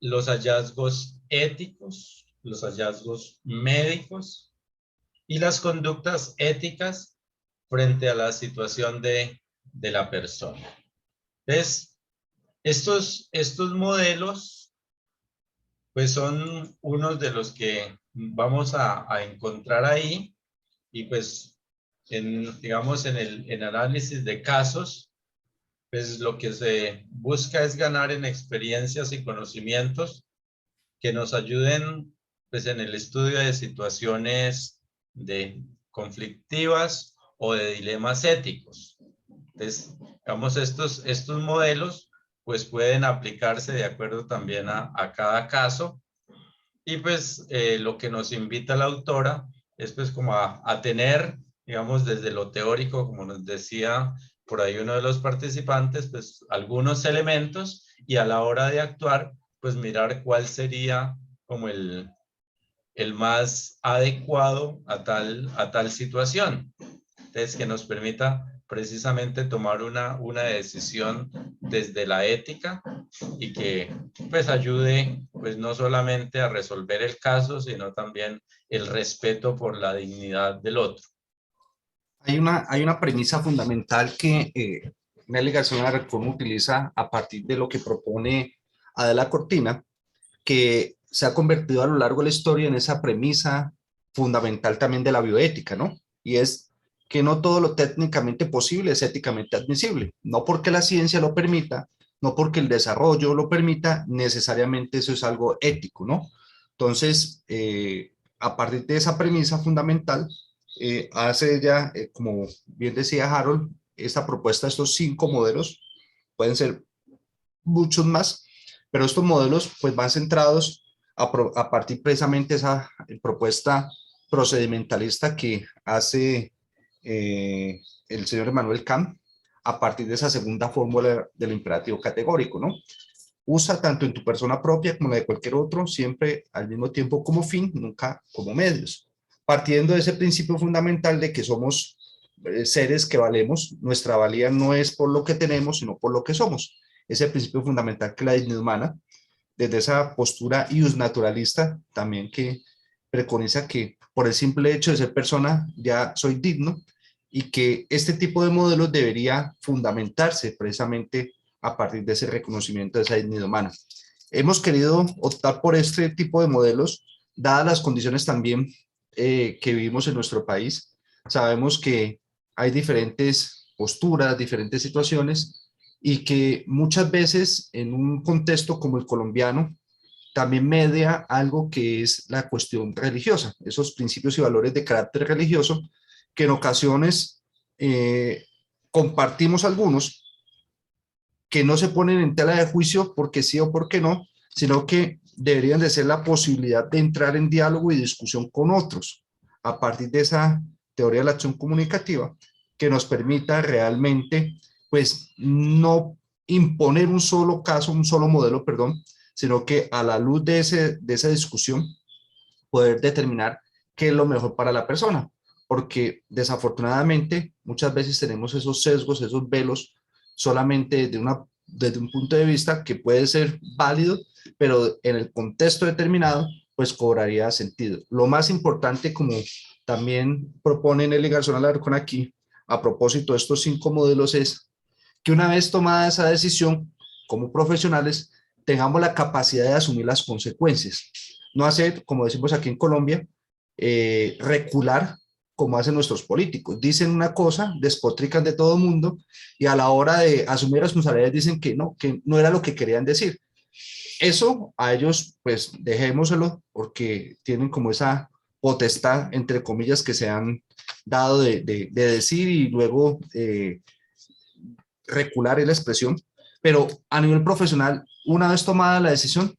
los hallazgos éticos, los hallazgos médicos y las conductas éticas frente a la situación de la persona. Entonces, estos modelos pues son unos de los que vamos a encontrar ahí y pues digamos, en el análisis de casos, pues lo que se busca es ganar en experiencias y conocimientos que nos ayuden pues, en el estudio de situaciones conflictivas o de dilemas éticos. Entonces, digamos, estos modelos pues pueden aplicarse de acuerdo también a cada caso. Y pues lo que nos invita la autora es pues como a tener, digamos, desde lo teórico, como nos decía por ahí uno de los participantes, pues algunos elementos, y a la hora de actuar, pues mirar cuál sería como el más adecuado a tal situación. Entonces, que nos permita precisamente tomar una decisión desde la ética y que pues ayude pues no solamente a resolver el caso, sino también el respeto por la dignidad del otro. Hay una premisa fundamental que Nelly García Alarcón utiliza a partir de lo que propone Adela Cortina, que se ha convertido a lo largo de la historia en esa premisa fundamental también de la bioética, ¿no? Y es que no todo lo técnicamente posible es éticamente admisible. No porque la ciencia lo permita, no porque el desarrollo lo permita, necesariamente eso es algo ético, ¿no? Entonces, a partir de esa premisa fundamental, hace ya, como bien decía Harold, esta propuesta, estos 5 modelos, pueden ser muchos más, pero estos modelos pues van centrados a partir precisamente de esa propuesta procedimentalista que hace el señor Emmanuel Kant a partir de esa segunda fórmula del imperativo categórico, ¿no? Usa tanto en tu persona propia como la de cualquier otro, siempre al mismo tiempo como fin, nunca como medios. Partiendo de ese principio fundamental de que somos seres que valemos, nuestra valía no es por lo que tenemos, sino por lo que somos. Ese principio fundamental que la dignidad humana, desde esa postura iusnaturalista, también que preconiza que por el simple hecho de ser persona ya soy digno, y que este tipo de modelos debería fundamentarse precisamente a partir de ese reconocimiento de esa dignidad humana. Hemos querido optar por este tipo de modelos, dadas las condiciones también que vivimos en nuestro país. Sabemos que hay diferentes posturas, diferentes situaciones, y que muchas veces en un contexto como el colombiano, también media algo que es la cuestión religiosa, esos principios y valores de carácter religioso, que en ocasiones compartimos algunos, que no se ponen en tela de juicio porque sí o porque no, sino que deberían de ser la posibilidad de entrar en diálogo y discusión con otros, a partir de esa teoría de la acción comunicativa, que nos permita realmente, pues, no imponer un solo caso, un solo modelo, perdón, sino que a la luz de esa discusión poder determinar qué es lo mejor para la persona, porque desafortunadamente muchas veces tenemos esos sesgos, esos velos, solamente desde un punto de vista que puede ser válido, pero en el contexto determinado, pues cobraría sentido. Lo más importante, como también propone Nelly Garzón Alarcón aquí, a propósito de estos 5 modelos, es que una vez tomada esa decisión, como profesionales, tengamos la capacidad de asumir las consecuencias. No hacer, como decimos aquí en Colombia, recular como hacen nuestros políticos. Dicen una cosa, despotrican de todo el mundo, y a la hora de asumir responsabilidades dicen que no era lo que querían decir. Eso a ellos, pues dejémoselo, porque tienen como esa potestad, entre comillas, que se han dado de decir y luego recular en la expresión. Pero a nivel profesional, una vez tomada la decisión,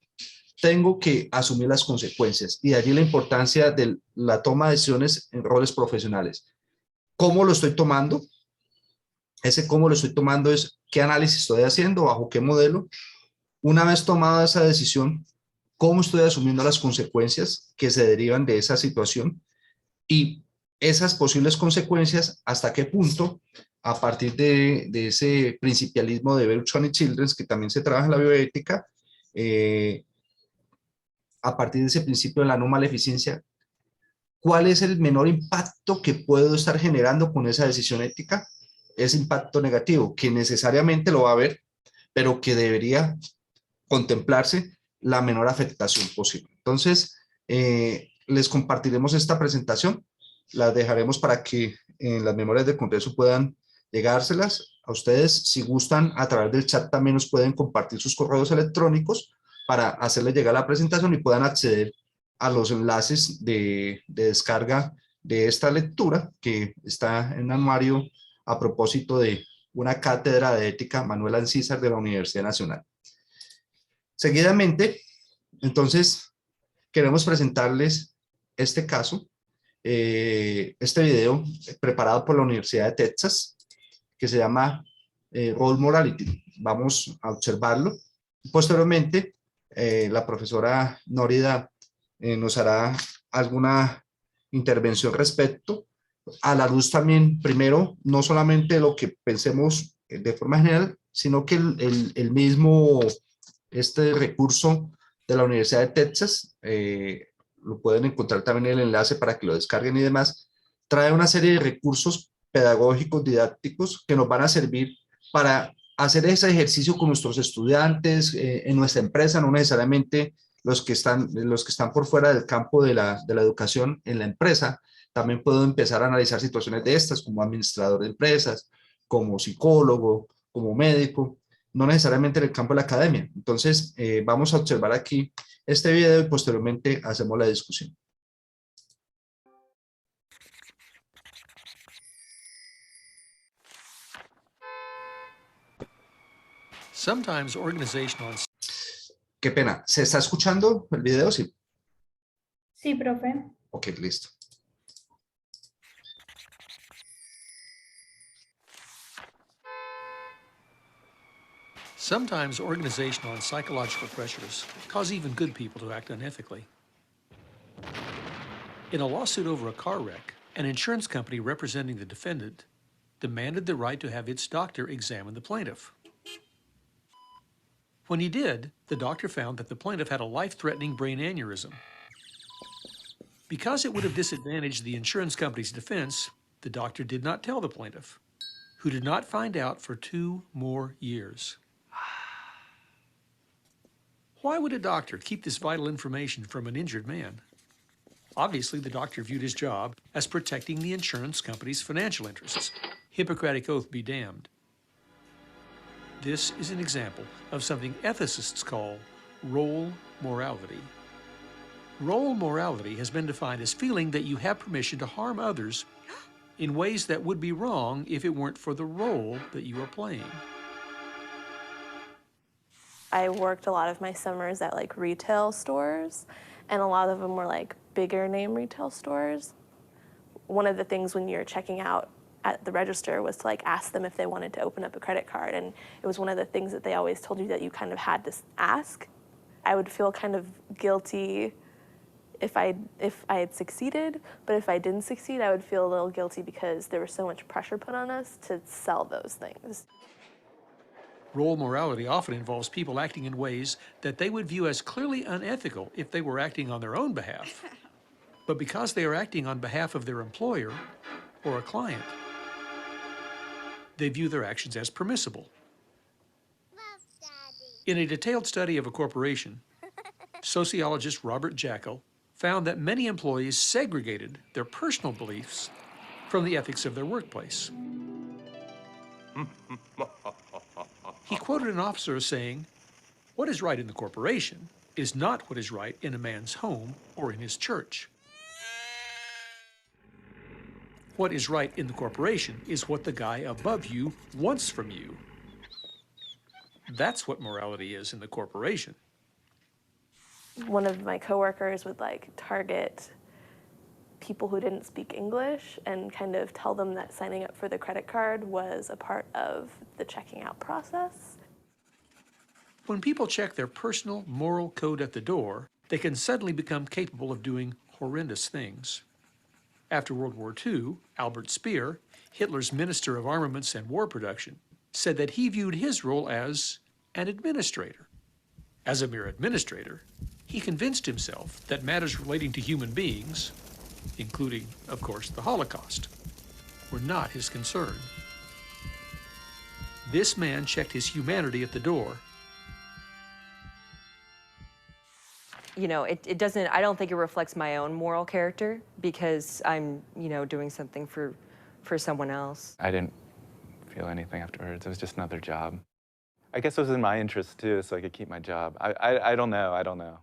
tengo que asumir las consecuencias, y de allí la importancia de la toma de decisiones en roles profesionales. ¿Cómo lo estoy tomando? Ese cómo lo estoy tomando es qué análisis estoy haciendo, bajo qué modelo. Una vez tomada esa decisión, ¿cómo estoy asumiendo las consecuencias que se derivan de esa situación? Y esas posibles consecuencias, ¿hasta qué punto, a partir de ese principialismo de Bergson y Childress, que también se trabaja en la bioética, a partir de ese principio de la no maleficencia, cuál es el menor impacto que puedo estar generando con esa decisión ética? Ese impacto negativo, que necesariamente lo va a haber, pero que debería contemplarse la menor afectación posible. Entonces, les compartiremos esta presentación, la dejaremos para que en las memorias del Congreso puedan llegárselas a ustedes. Si gustan, a través del chat también nos pueden compartir sus correos electrónicos para hacerles llegar la presentación y puedan acceder a los enlaces de descarga de esta lectura que está en un anuario a propósito de una cátedra de ética Manuel Ancísar de la Universidad Nacional. Seguidamente, entonces, queremos presentarles este caso, este video preparado por la Universidad de Texas, que se llama Role Morality. Vamos a observarlo. Posteriormente, la profesora Nórida nos hará alguna intervención respecto a la luz también, primero, no solamente lo que pensemos de forma general, sino que el mismo, este recurso de la Universidad de Texas, lo pueden encontrar también en el enlace para que lo descarguen y demás, trae una serie de recursos pedagógicos, didácticos, que nos van a servir para hacer ese ejercicio con nuestros estudiantes, en nuestra empresa, no necesariamente los que están por fuera del campo de la educación en la empresa. También puedo empezar a analizar situaciones de estas como administrador de empresas, como psicólogo, como médico, no necesariamente en el campo de la academia. Entonces, vamos a observar aquí este video y posteriormente hacemos la discusión. Sometimes organizational. Qué pena, ¿se está escuchando el video? Sí. Sí, profe. Ok, listo. Sometimes organizational and psychological pressures cause even good people to act unethically. In a lawsuit over a car wreck, an insurance company representing the defendant demanded the right to have its doctor examine the plaintiff. When he did, the doctor found that the plaintiff had a life-threatening brain aneurysm. Because it would have disadvantaged the insurance company's defense, the doctor did not tell the plaintiff, who did not find out for 2 more years. Why would a doctor keep this vital information from an injured man? Obviously, the doctor viewed his job as protecting the insurance company's financial interests. Hippocratic oath be damned. This is an example of something ethicists call role morality. Role morality has been defined as feeling that you have permission to harm others in ways that would be wrong if it weren't for the role that you are playing. I worked a lot of my summers at like retail stores, and a lot of them were like bigger name retail stores. One of the things when you're checking out at the register was to like ask them if they wanted to open up a credit card, and it was one of the things that they always told you that you kind of had to ask. I would feel kind of guilty if I had succeeded, but if I didn't succeed, I would feel a little guilty because there was so much pressure put on us to sell those things. Role morality often involves people acting in ways that they would view as clearly unethical if they were acting on their own behalf. But because they are acting on behalf of their employer or a client, they view their actions as permissible. In a detailed study of a corporation, sociologist Robert Jackal found that many employees segregated their personal beliefs from the ethics of their workplace. He quoted an officer as saying, "What is right in the corporation is not what is right in a man's home or in his church. What is right in the corporation is what the guy above you wants from you. That's what morality is in the corporation." One of my coworkers would like target people who didn't speak English and kind of tell them that signing up for the credit card was a part of the checking out process. When people check their personal moral code at the door, they can suddenly become capable of doing horrendous things. After World War II, Albert Speer, Hitler's Minister of Armaments and War Production, said that he viewed his role as an administrator. As a mere administrator, he convinced himself that matters relating to human beings, including, of course, the Holocaust, were not his concern. This man checked his humanity at the door. You know, it doesn't, I don't think it reflects my own moral character because I'm, you know, doing something for for someone else. I didn't feel anything afterwards. It was just another job. I guess it was in my interest too, so I could keep my job. I don't know. I don't know.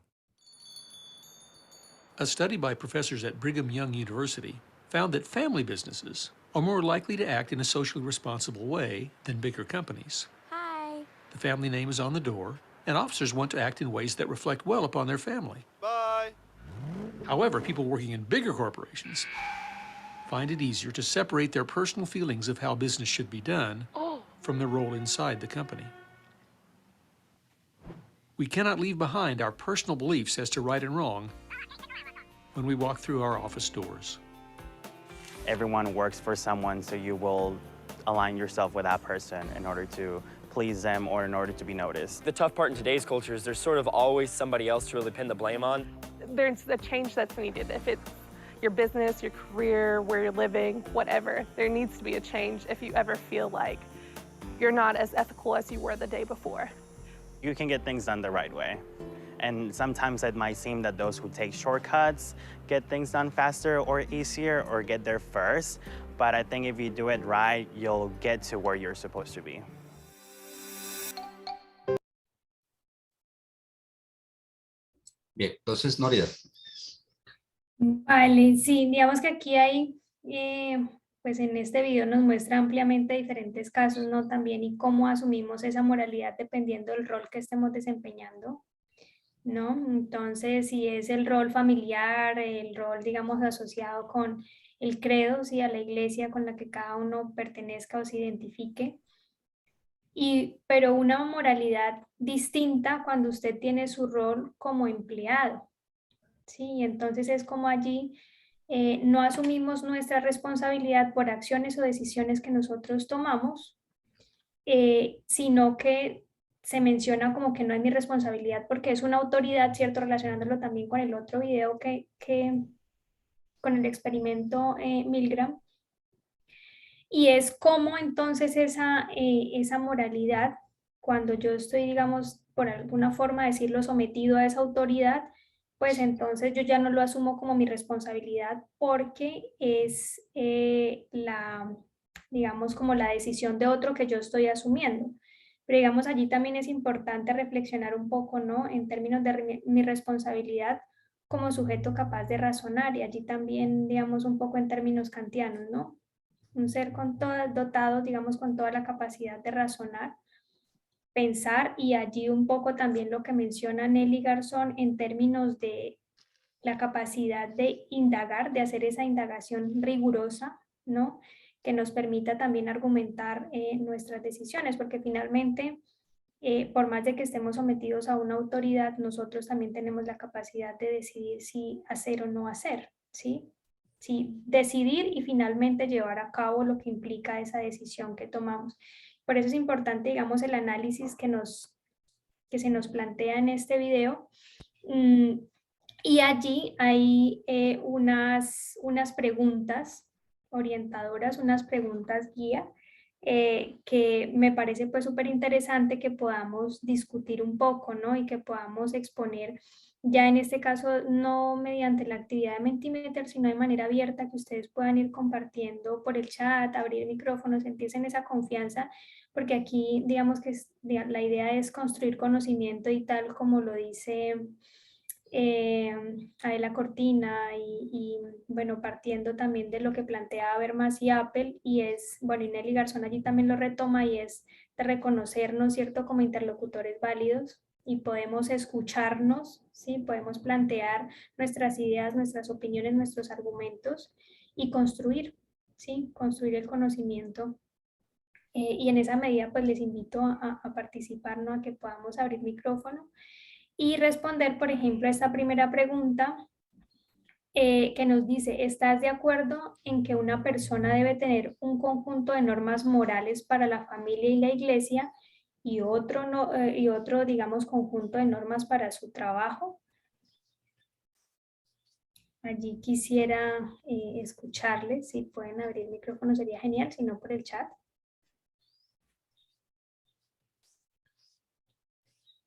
A study by professors at Brigham Young University found that family businesses are more likely to act in a socially responsible way than bigger companies. Hi. The family name is on the door, and officers want to act in ways that reflect well upon their family. Bye. However, people working in bigger corporations find it easier to separate their personal feelings of how business should be done from their role inside the company. We cannot leave behind our personal beliefs as to right and wrong when we walk through our office doors. Everyone works for someone, so you will align yourself with that person in order to please them or in order to be noticed. The tough part in today's culture is there's sort of always somebody else to really pin the blame on. There's a change that's needed. If it's your business, your career, where you're living, whatever, there needs to be a change if you ever feel like you're not as ethical as you were the day before. You can get things done the right way. And sometimes it might seem that those who take shortcuts get things done faster or easier or get there first. But I think if you do it right, you'll get to where you're supposed to be. Bien, entonces, Nórida. Vale, sí, digamos que aquí hay, pues en este video nos muestra ampliamente diferentes casos, ¿no? También y cómo asumimos esa moralidad dependiendo del rol que estemos desempeñando, ¿no? Entonces, si es el rol familiar, el rol, digamos, asociado con el credo, ¿sí? A la iglesia con la que cada uno pertenezca o se identifique. Pero una moralidad distinta cuando usted tiene su rol como empleado, ¿sí? Entonces es como allí no asumimos nuestra responsabilidad por acciones o decisiones que nosotros tomamos, sino que se menciona como que no es mi responsabilidad porque es una autoridad, ¿cierto? Relacionándolo también con el otro video con el experimento Milgram. Y es como entonces esa moralidad, cuando yo estoy, digamos, por alguna forma decirlo, sometido a esa autoridad, pues entonces yo ya no lo asumo como mi responsabilidad porque es digamos, como la decisión de otro que yo estoy asumiendo. Pero digamos, allí también es importante reflexionar un poco, ¿no? En términos de mi responsabilidad como sujeto capaz de razonar y allí también, digamos, un poco en términos kantianos, ¿no? Un ser dotado, digamos, con toda la capacidad de razonar, pensar y allí un poco también lo que menciona Nelly Garzón en términos de la capacidad de indagar, de hacer esa indagación rigurosa, ¿no? Que nos permita también argumentar nuestras decisiones, porque finalmente, por más de que estemos sometidos a una autoridad, nosotros también tenemos la capacidad de decidir si hacer o no hacer, ¿sí? Sí, decidir y finalmente llevar a cabo lo que implica esa decisión que tomamos. Por eso es importante, digamos, el análisis que se nos plantea en este video. Y allí hay unas preguntas orientadoras, unas preguntas guía, que me parece pues súper interesante que podamos discutir un poco, ¿no? Y que podamos exponer ya en este caso no mediante la actividad de Mentimeter, sino de manera abierta, que ustedes puedan ir compartiendo por el chat, abrir micrófonos, sentirse en esa confianza, porque aquí digamos que la idea es construir conocimiento y tal como lo dice Adela Cortina y bueno, partiendo también de lo que plantea Habermas y Apple, y es, bueno, y Nelly Garzón allí también lo retoma, y es de reconocernos, ¿cierto?, como interlocutores válidos, y podemos escucharnos, ¿sí? Podemos plantear nuestras ideas, nuestras opiniones, nuestros argumentos y construir, ¿sí? Construir el conocimiento. Y en esa medida pues les invito a participar, ¿no? A que podamos abrir micrófono y responder, por ejemplo, a esta primera pregunta que nos dice: ¿estás de acuerdo en que una persona debe tener un conjunto de normas morales para la familia y la iglesia y otro, digamos, conjunto de normas para su trabajo? Allí quisiera escucharles, si pueden abrir el micrófono sería genial, si no por el chat.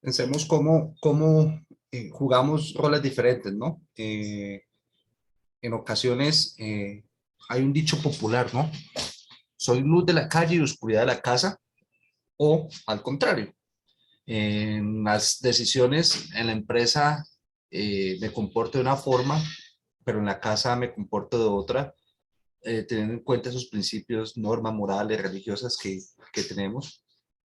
Pensemos cómo jugamos roles diferentes, ¿no? En ocasiones hay un dicho popular, ¿no? Soy luz de la calle y oscuridad de la casa, o al contrario. En las decisiones en la empresa me comporto de una forma, pero en la casa me comporto de otra, teniendo en cuenta esos principios, normas morales, religiosas que tenemos,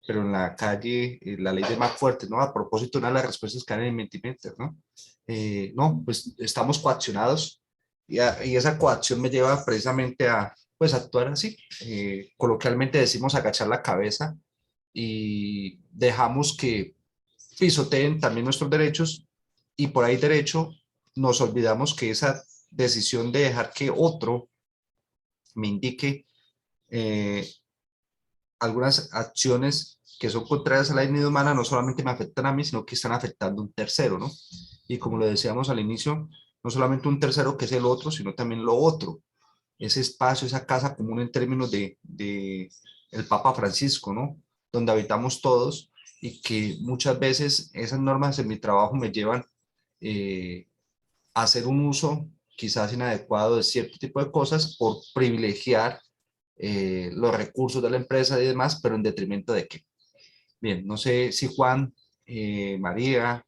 pero en la calle la ley de más fuerte, ¿no? A propósito, una de las respuestas que dan en Mentimeter, ¿no? No, pues estamos coaccionados y esa coacción me lleva precisamente a, pues, actuar así. Coloquialmente decimos agachar la cabeza y dejamos que pisoteen también nuestros derechos y por ahí derecho nos olvidamos que esa decisión de dejar que otro me indique algunas acciones que son contrarias a la dignidad humana no solamente me afectan a mí, sino que están afectando a un tercero, ¿no? Y como lo decíamos al inicio, no solamente un tercero que es el otro, sino también lo otro. Ese espacio, esa casa común en términos de el Papa Francisco, ¿no? Donde habitamos todos y que muchas veces esas normas en mi trabajo me llevan a hacer un uso quizás inadecuado de cierto tipo de cosas por privilegiar los recursos de la empresa y demás, pero en detrimento de qué. Bien, no sé si Juan, María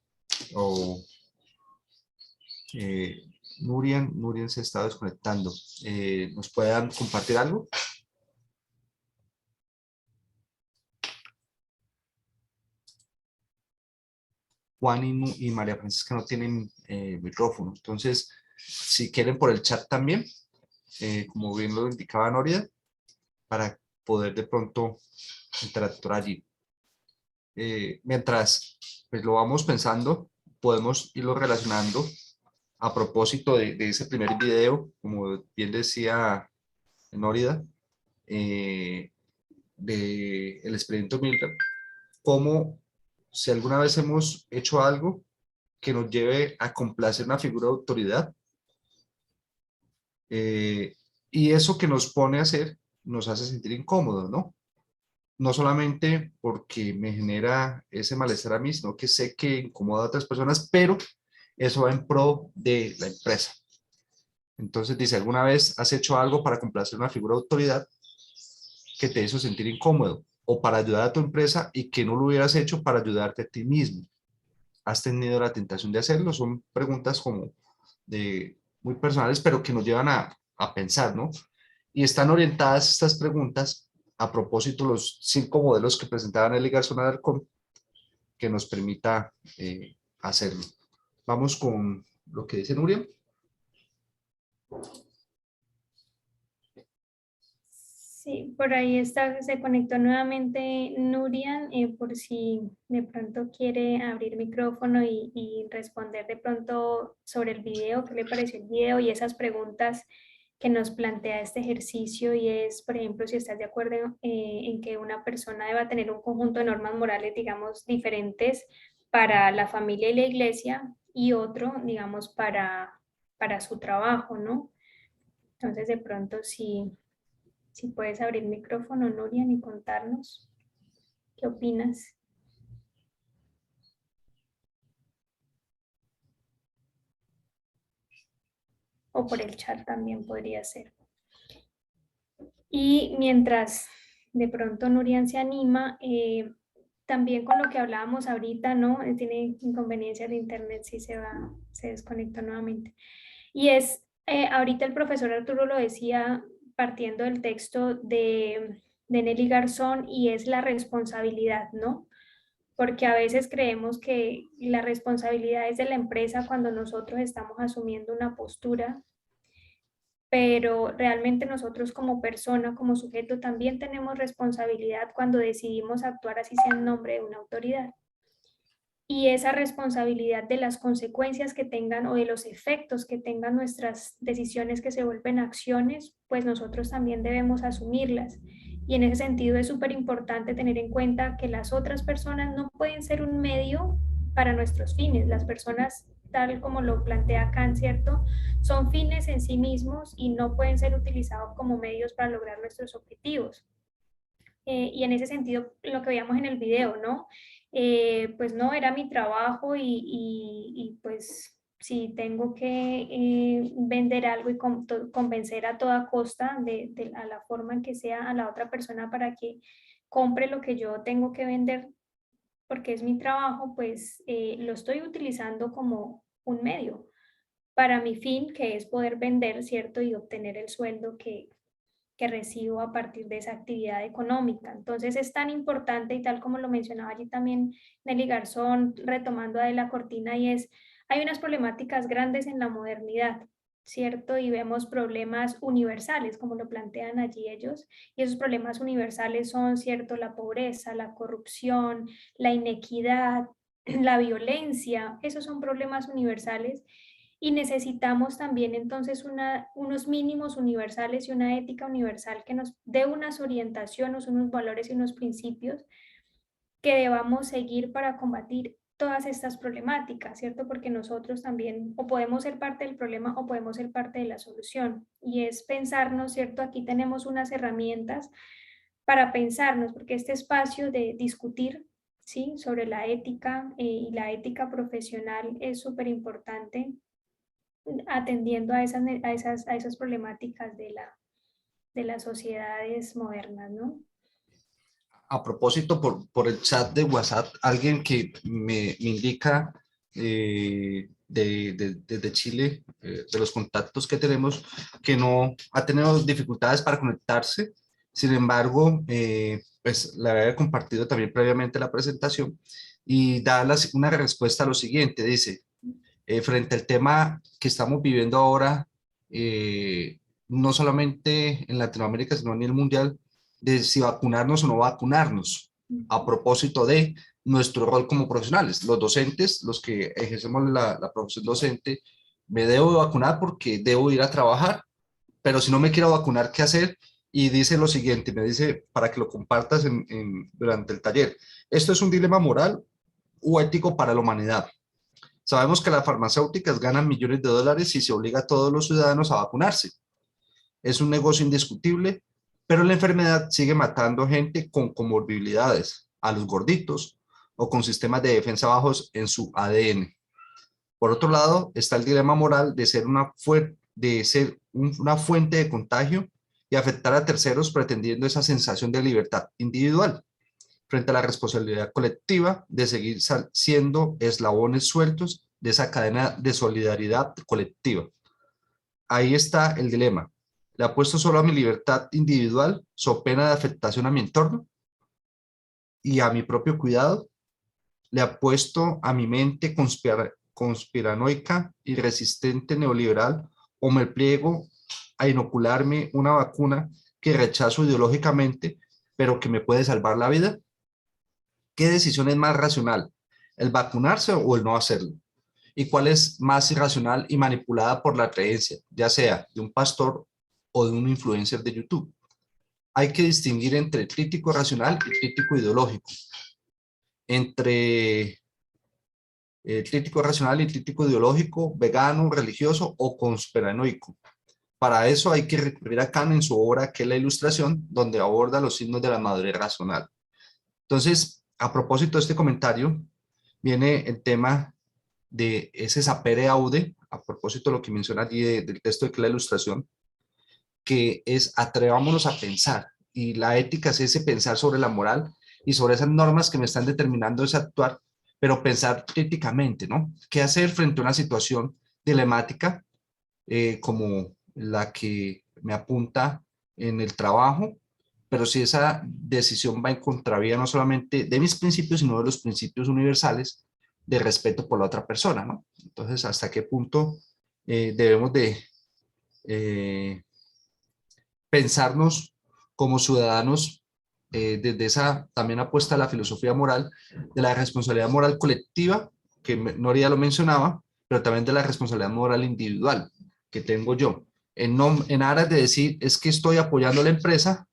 o Nurian se está desconectando. ¿Nos puedan compartir algo? Juan y María Francisca no tienen micrófono, entonces si quieren por el chat también, como bien lo indicaba Noria, para poder de pronto interactuar allí. Mientras pues, lo vamos pensando, podemos irlo relacionando a propósito de ese primer video, como bien decía Nórida, del experimento Milgram, como si alguna vez hemos hecho algo que nos lleve a complacer una figura de autoridad, y eso que nos pone a hacer nos hace sentir incómodos, ¿no? No solamente porque me genera ese malestar a mí, sino que sé que incomoda a otras personas, pero eso va en pro de la empresa. Entonces dice, ¿alguna vez has hecho algo para complacer una figura de autoridad que te hizo sentir incómodo? O para ayudar a tu empresa y que no lo hubieras hecho para ayudarte a ti mismo. ¿Has tenido la tentación de hacerlo? Son preguntas como muy personales, pero que nos llevan a pensar, ¿no? Y están orientadas estas preguntas a propósito los 5 modelos que presentaban Eli Garzón Alarcón, que nos permita hacerlo. Vamos con lo que dice Nuria. Sí, por ahí está, se conectó nuevamente Nurian, por si de pronto quiere abrir micrófono y responder de pronto sobre el video, qué le pareció el video y esas preguntas que nos plantea este ejercicio, y es, por ejemplo, si estás de acuerdo en que una persona deba tener un conjunto de normas morales, digamos, diferentes para la familia y la iglesia y otro, digamos, para su trabajo, ¿no? Entonces, de pronto, si puedes abrir micrófono, Nurian, y contarnos qué opinas. O por el chat también podría ser. Y mientras de pronto Nurian se anima, también con lo que hablábamos ahorita, ¿no? Tiene inconveniencias de internet, si se desconectó nuevamente. Y es, ahorita el profesor Arturo lo decía partiendo del texto de Nelly Garzón, y es la responsabilidad, ¿no? Porque a veces creemos que la responsabilidad es de la empresa cuando nosotros estamos asumiendo una postura, pero realmente nosotros como persona, como sujeto, también tenemos responsabilidad cuando decidimos actuar así sea en nombre de una autoridad. Y esa responsabilidad de las consecuencias que tengan o de los efectos que tengan nuestras decisiones que se vuelven acciones, pues nosotros también debemos asumirlas. Y en ese sentido es súper importante tener en cuenta que las otras personas no pueden ser un medio para nuestros fines. Las personas, tal como lo plantea Kant, ¿cierto?, son fines en sí mismos y no pueden ser utilizados como medios para lograr nuestros objetivos. Y en ese sentido, lo que veíamos en el video, ¿no? Pues no, era mi trabajo y pues si tengo que vender algo y convencer a toda costa a la forma en que sea a la otra persona para que compre lo que yo tengo que vender porque es mi trabajo, pues lo estoy utilizando como un medio para mi fin, que es poder vender, ¿cierto? Y obtener el sueldo que recibo a partir de esa actividad económica. Entonces es tan importante y tal como lo mencionaba allí también Nelly Garzón, retomando a De la Cortina, y es, hay unas problemáticas grandes en la modernidad, ¿cierto? Y vemos problemas universales, como lo plantean allí ellos, y esos problemas universales son, ¿cierto? La pobreza, la corrupción, la inequidad, la violencia, esos son problemas universales y necesitamos también entonces unos mínimos universales y una ética universal que nos dé unas orientaciones, unos valores y unos principios que debamos seguir para combatir todas estas problemáticas, ¿cierto? Porque nosotros también o podemos ser parte del problema o podemos ser parte de la solución. Y es pensarnos, ¿cierto? Aquí tenemos unas herramientas para pensarnos, porque este espacio de discutir, ¿sí? Sobre la ética y la ética profesional es súper importante atendiendo a esas problemáticas de las sociedades modernas, ¿no? A propósito, por el chat de WhatsApp, alguien que me indica desde Chile, de los contactos que tenemos, que no ha tenido dificultades para conectarse. Sin embargo, pues la había compartido también previamente la presentación y da una respuesta a lo siguiente. Dice, frente al tema que estamos viviendo ahora, no solamente en Latinoamérica, sino a nivel mundial, de si vacunarnos o no vacunarnos, a propósito de nuestro rol como profesionales. Los docentes, los que ejercemos la profesión docente, me debo vacunar porque debo ir a trabajar, pero si no me quiero vacunar, ¿qué hacer? Y dice lo siguiente, me dice, para que lo compartas durante el taller, esto es un dilema moral o ético para la humanidad. Sabemos que las farmacéuticas ganan millones de dólares y se obliga a todos los ciudadanos a vacunarse. Es un negocio indiscutible, pero la enfermedad sigue matando gente con comorbilidades, a los gorditos o con sistemas de defensa bajos en su ADN. Por otro lado, está el dilema moral de ser una fuente de contagio y afectar a terceros pretendiendo esa sensación de libertad individual, frente a la responsabilidad colectiva de seguir siendo eslabones sueltos de esa cadena de solidaridad colectiva. Ahí está el dilema. ¿Le apuesto solo a mi libertad individual, so pena de afectación a mi entorno y a mi propio cuidado? ¿Le apuesto a mi mente conspiranoica y resistente neoliberal o me pliego a inocularme una vacuna que rechazo ideológicamente, pero que me puede salvar la vida? ¿Qué decisión es más racional? ¿El vacunarse o el no hacerlo? ¿Y cuál es más irracional y manipulada por la creencia, ya sea de un pastor o de un influencer de YouTube? Hay que distinguir entre el crítico racional y el crítico ideológico. Entre el crítico racional y el crítico ideológico, vegano, religioso o conspiranoico. Para eso hay que recurrir a Kant en su obra, que es La Ilustración, donde aborda los signos de la madurez racional. Entonces, a propósito de este comentario, viene el tema de ese sapere aude, a propósito de lo que menciona allí del texto de que es La Ilustración, que es atrevámonos a pensar, y la ética es ese pensar sobre la moral y sobre esas normas que me están determinando ese actuar, pero pensar críticamente, ¿no? ¿Qué hacer frente a una situación dilemática como la que me apunta en el trabajo? Pero si esa decisión va en contravía no solamente de mis principios, sino de los principios universales de respeto por la otra persona, ¿no? Entonces, ¿hasta qué punto debemos de pensarnos como ciudadanos desde esa también apuesta a la filosofía moral, de la responsabilidad moral colectiva, que Noria lo mencionaba, pero también de la responsabilidad moral individual que tengo yo, en aras de decir, es que estoy apoyando a la empresa,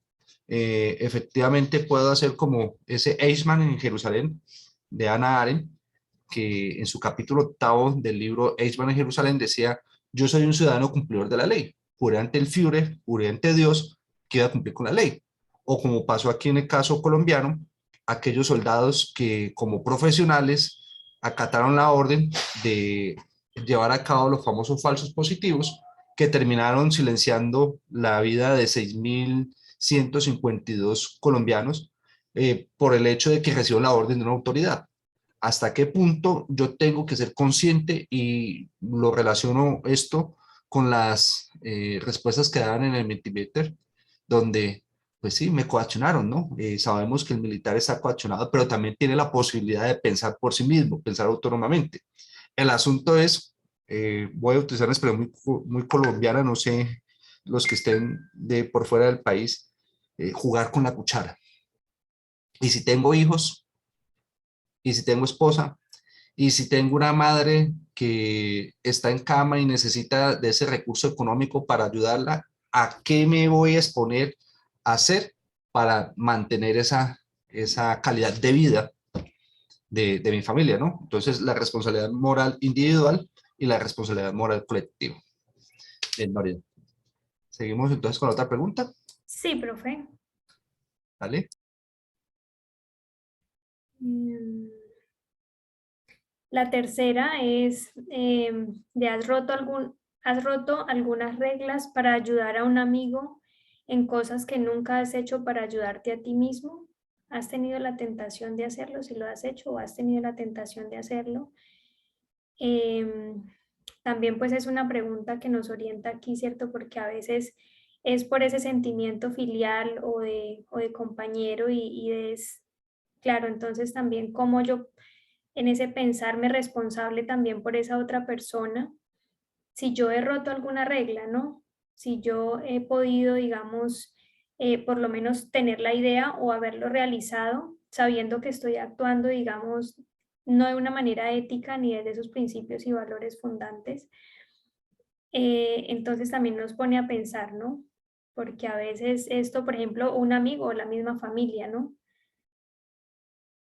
efectivamente puedo hacer como ese Eichmann en Jerusalén, de Hannah Arendt, que en su capítulo 8 del libro Eichmann en Jerusalén decía, yo soy un ciudadano cumplidor de la ley, juré ante el Führer, juré ante Dios, que iba a cumplir con la ley. O como pasó aquí en el caso colombiano, aquellos soldados que como profesionales acataron la orden de llevar a cabo los famosos falsos positivos que terminaron silenciando la vida de 6.152 colombianos por el hecho de que recibió la orden de una autoridad. ¿Hasta qué punto yo tengo que ser consciente? Y lo relaciono esto con las respuestas que dan en el Mentimeter, donde, pues sí, me coaccionaron, ¿no? Sabemos que el militar está coaccionado, pero también tiene la posibilidad de pensar por sí mismo, pensar autónomamente. El asunto es, voy a utilizar una expresión muy colombiana, no sé, los que estén por fuera del país, jugar con la cuchara. Y si tengo hijos, y si tengo esposa, y si tengo una madre que está en cama y necesita de ese recurso económico para ayudarla, ¿a qué me voy a exponer a hacer para mantener esa calidad de vida de mi familia, ¿no? Entonces, la responsabilidad moral individual y la responsabilidad moral colectiva. Bien, María. Seguimos entonces con la otra pregunta. Sí, profe. ¿Vale? La tercera es ¿has roto algunas reglas para ayudar a un amigo en cosas que nunca has hecho para ayudarte a ti mismo? ¿Has tenido la tentación de hacerlo? Si lo has hecho o has tenido la tentación de hacerlo. También pues es una pregunta que nos orienta aquí, ¿cierto? Porque a veces es por ese sentimiento filial o de compañero claro, entonces también como yo en ese pensarme responsable también por esa otra persona, si yo he roto alguna regla, ¿no? Si yo he podido, digamos, por lo menos tener la idea o haberlo realizado sabiendo que estoy actuando, digamos, no de una manera ética ni desde esos principios y valores fundantes. Entonces también nos pone a pensar, ¿no? Porque a veces esto, por ejemplo, un amigo o la misma familia, ¿no?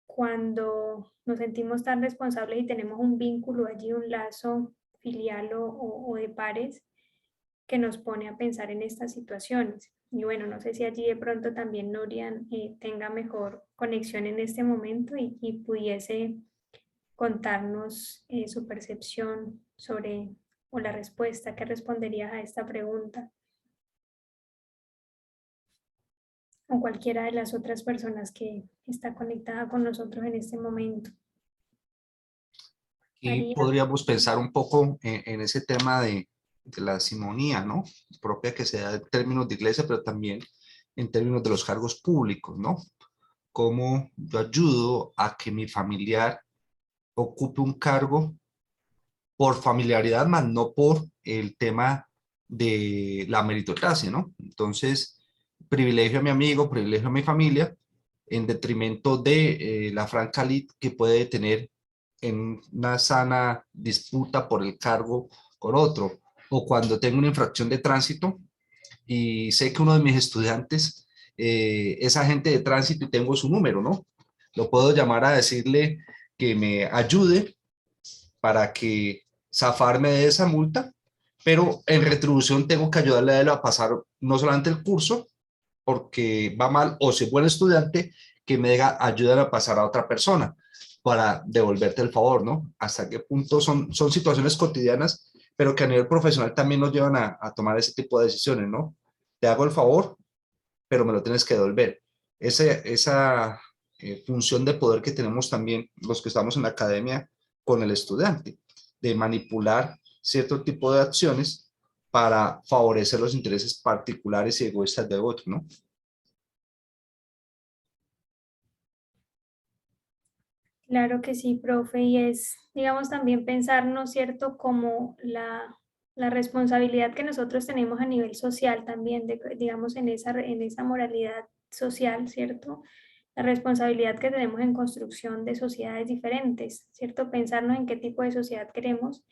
Cuando nos sentimos tan responsables y tenemos un vínculo allí, un lazo filial o de pares, que nos pone a pensar en estas situaciones. Y bueno, no sé si allí de pronto también Norian tenga mejor conexión en este momento y pudiese contarnos su percepción sobre o la respuesta que responderías a esta pregunta. O cualquiera de las otras personas que está conectada con nosotros en este momento. Y podríamos pensar un poco en ese tema de la simonía, ¿no? Propia que se da en términos de iglesia, pero también en términos de los cargos públicos, ¿no? Cómo yo ayudo a que mi familiar ocupe un cargo por familiaridad, más no por el tema de la meritocracia, ¿no? Entonces, privilegio a mi amigo, privilegio a mi familia, en detrimento de la franca lid que puede tener en una sana disputa por el cargo con otro, o cuando tengo una infracción de tránsito y sé que uno de mis estudiantes es agente de tránsito y tengo su número, ¿no? Lo puedo llamar a decirle que me ayude para que zafarme de esa multa, pero en retribución tengo que ayudarle a él a pasar no solamente el curso, porque va mal, o si es buen estudiante, que me diga, ayúdame a pasar a otra persona para devolverte el favor, ¿no? Hasta qué punto son situaciones cotidianas, pero que a nivel profesional también nos llevan a tomar ese tipo de decisiones, ¿no? Te hago el favor, pero me lo tienes que devolver. Esa función de poder que tenemos también los que estamos en la academia con el estudiante, de manipular cierto tipo de acciones para favorecer los intereses particulares y egoístas de otro, ¿no? Claro que sí, profe, y es, digamos, también pensar, ¿no es cierto?, como la responsabilidad que nosotros tenemos a nivel social también, digamos, en esa moralidad social, ¿cierto? La responsabilidad que tenemos en construcción de sociedades diferentes, ¿cierto? Pensarnos en qué tipo de sociedad queremos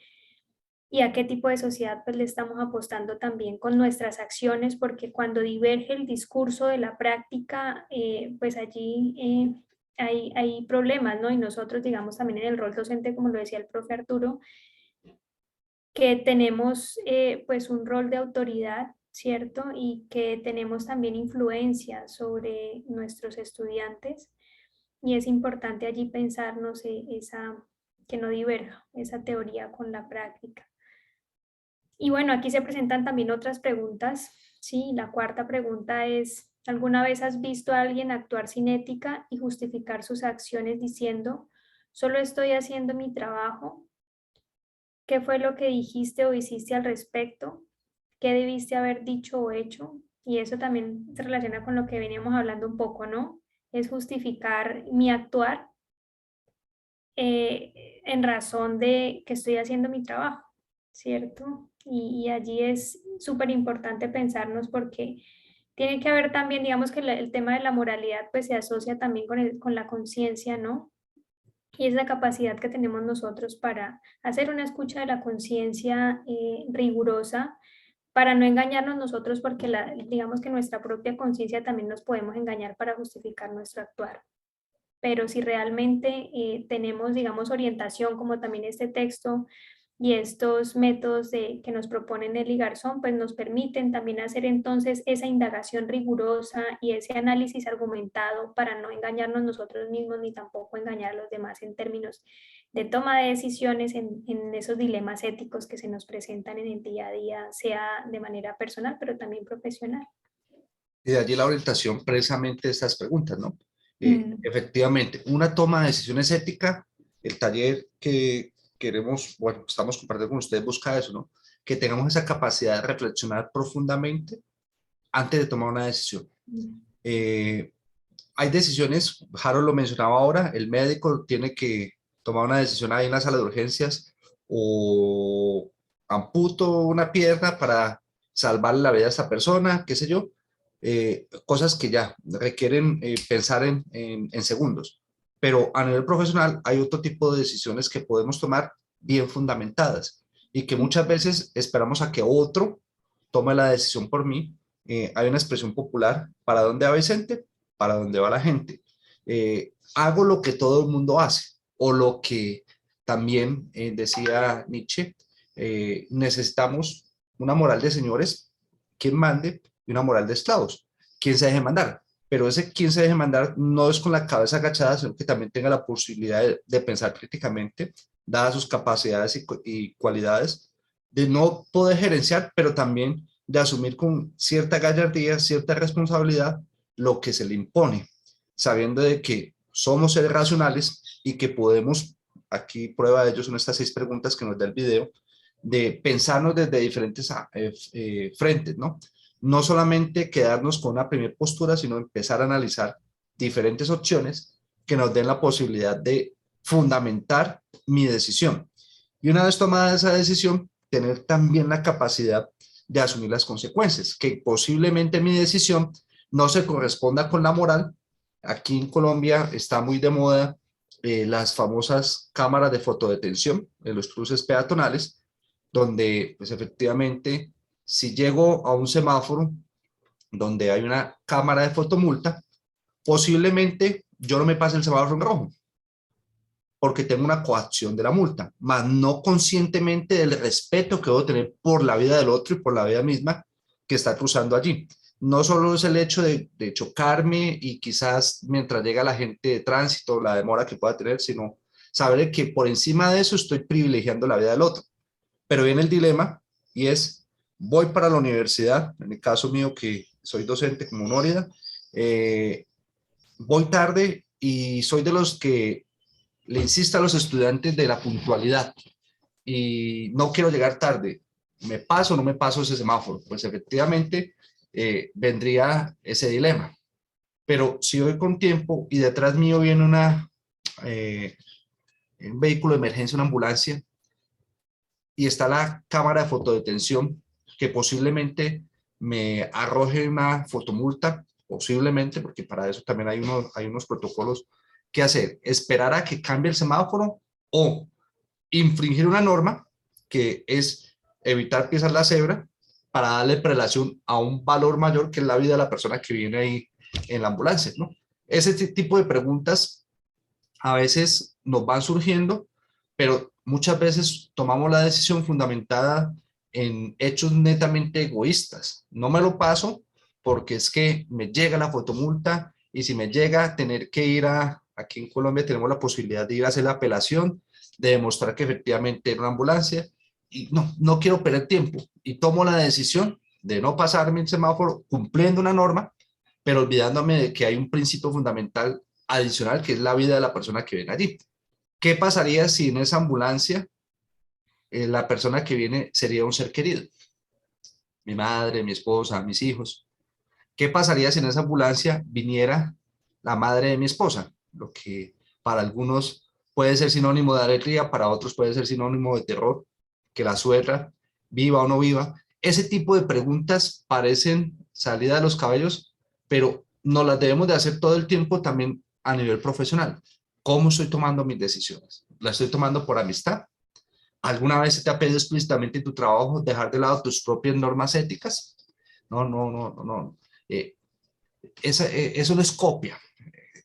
y a qué tipo de sociedad pues le estamos apostando también con nuestras acciones, porque cuando diverge el discurso de la práctica, pues allí hay problemas, ¿no? Y nosotros, digamos, también en el rol docente, como lo decía el profe Arturo, que tenemos pues un rol de autoridad, ¿cierto? Y que tenemos también influencia sobre nuestros estudiantes. Y es importante allí pensarnos que no diverja esa teoría con la práctica. Y bueno, aquí se presentan también otras preguntas. Sí, la cuarta pregunta es, ¿alguna vez has visto a alguien actuar sin ética y justificar sus acciones diciendo, solo estoy haciendo mi trabajo? ¿Qué fue lo que dijiste o hiciste al respecto? ¿Qué debiste haber dicho o hecho? Y eso también se relaciona con lo que veníamos hablando un poco, ¿no? Es justificar mi actuar en razón de que estoy haciendo mi trabajo, ¿cierto? Y allí es súper importante pensarnos porque tiene que haber también, digamos que el tema de la moralidad pues se asocia también con la conciencia, ¿no? Y es la capacidad que tenemos nosotros para hacer una escucha de la conciencia rigurosa, para no engañarnos nosotros, porque digamos que nuestra propia conciencia también nos podemos engañar para justificar nuestro actuar. Pero si realmente tenemos, digamos, orientación, como también este texto y estos métodos que nos proponen el Garzón, pues nos permiten también hacer entonces esa indagación rigurosa y ese análisis argumentado para no engañarnos nosotros mismos ni tampoco engañar a los demás en términos de toma de decisiones en esos dilemas éticos que se nos presentan en el día a día, sea de manera personal, pero también profesional. Y de allí la orientación precisamente de estas preguntas, ¿no? Efectivamente, una toma de decisiones ética, el taller que queremos, bueno, estamos compartiendo con ustedes, busca eso, ¿no? Que tengamos esa capacidad de reflexionar profundamente antes de tomar una decisión. Hay decisiones, Harold lo mencionaba ahora, el médico tiene que tomar una decisión ahí en la sala de urgencias o amputo una pierna para salvarle la vida a esta persona, qué sé yo. Cosas que ya requieren pensar en segundos. Pero a nivel profesional hay otro tipo de decisiones que podemos tomar bien fundamentadas y que muchas veces esperamos a que otro tome la decisión por mí. Hay una expresión popular, ¿para dónde va Vicente? Para dónde va la gente. Hago lo que todo el mundo hace o lo que también decía Nietzsche, necesitamos una moral de señores, quien mande, y una moral de esclavos, quien se deje mandar. Pero ese quien se deje mandar no es con la cabeza agachada, sino que también tenga la posibilidad de pensar críticamente, dadas sus capacidades y cualidades, de no poder gerenciar, pero también de asumir con cierta gallardía, cierta responsabilidad, lo que se le impone, sabiendo de que somos seres racionales y que podemos, aquí prueba de ello son estas 6 preguntas que nos da el video, de pensarnos desde diferentes frentes, ¿no? No solamente quedarnos con una primera postura, sino empezar a analizar diferentes opciones que nos den la posibilidad de fundamentar mi decisión. Y una vez tomada esa decisión, tener también la capacidad de asumir las consecuencias, que posiblemente mi decisión no se corresponda con la moral. Aquí en Colombia está muy de moda las famosas cámaras de fotodetención en los cruces peatonales, donde pues efectivamente si llego a un semáforo donde hay una cámara de fotomulta, posiblemente yo no me pase el semáforo en rojo, porque tengo una coacción de la multa, más no conscientemente del respeto que debo tener por la vida del otro y por la vida misma que está cruzando allí. No solo es el hecho de chocarme y quizás mientras llega la gente de tránsito, la demora que pueda tener, sino saber que por encima de eso estoy privilegiando la vida del otro. Pero viene el dilema y es, voy para la universidad, en el caso mío que soy docente como Nórida, voy tarde y soy de los que le insisto a los estudiantes de la puntualidad y no quiero llegar tarde, ¿me paso o no me paso ese semáforo? Pues efectivamente vendría ese dilema. Pero si voy con tiempo y detrás mío viene un vehículo de emergencia, una ambulancia, y está la cámara de fotodetención que posiblemente me arroje una fotomulta, posiblemente, porque para eso también hay unos protocolos que hacer, esperar a que cambie el semáforo o infringir una norma que es evitar pisar la cebra para darle prelación a un valor mayor que es la vida de la persona que viene ahí en la ambulancia, ¿no? Ese tipo de preguntas a veces nos van surgiendo, pero muchas veces tomamos la decisión fundamentada en hechos netamente egoístas. No me lo paso porque es que me llega la fotomulta y si me llega a tener que ir a Aquí en Colombia tenemos la posibilidad de ir a hacer la apelación, de demostrar que efectivamente era una ambulancia, y no quiero perder tiempo, y tomo la decisión de no pasarme el semáforo cumpliendo una norma, pero olvidándome de que hay un principio fundamental adicional, que es la vida de la persona que viene allí. ¿Qué pasaría si en esa ambulancia la persona que viene sería un ser querido? Mi madre, mi esposa, mis hijos. ¿Qué pasaría si en esa ambulancia viniera la madre de mi esposa? Lo que para algunos puede ser sinónimo de alegría, para otros puede ser sinónimo de terror, que la suegra, viva o no viva. Ese tipo de preguntas parecen salida de los cabellos, pero nos las debemos de hacer todo el tiempo también a nivel profesional. ¿Cómo estoy tomando mis decisiones? ¿Las estoy tomando por amistad? ¿Alguna vez se te ha pedido explícitamente en tu trabajo dejar de lado tus propias normas éticas? No. Eso no es copia.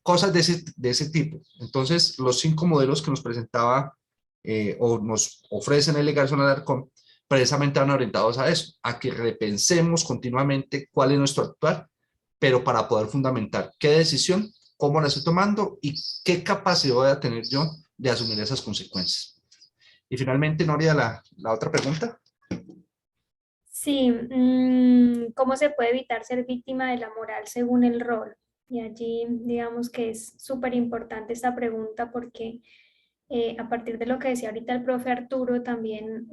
Cosas de ese tipo. Entonces, los 5 modelos que nos presentaba o nos ofrecen el Garson Alarcón precisamente van orientados a eso, a que repensemos continuamente cuál es nuestro actuar, pero para poder fundamentar qué decisión, cómo la estoy tomando y qué capacidad voy a tener yo de asumir esas consecuencias. Y finalmente, Noria, la otra pregunta. Sí, ¿cómo se puede evitar ser víctima de la moral según el rol? Y allí digamos que es súper importante esta pregunta porque a partir de lo que decía ahorita el profe Arturo, también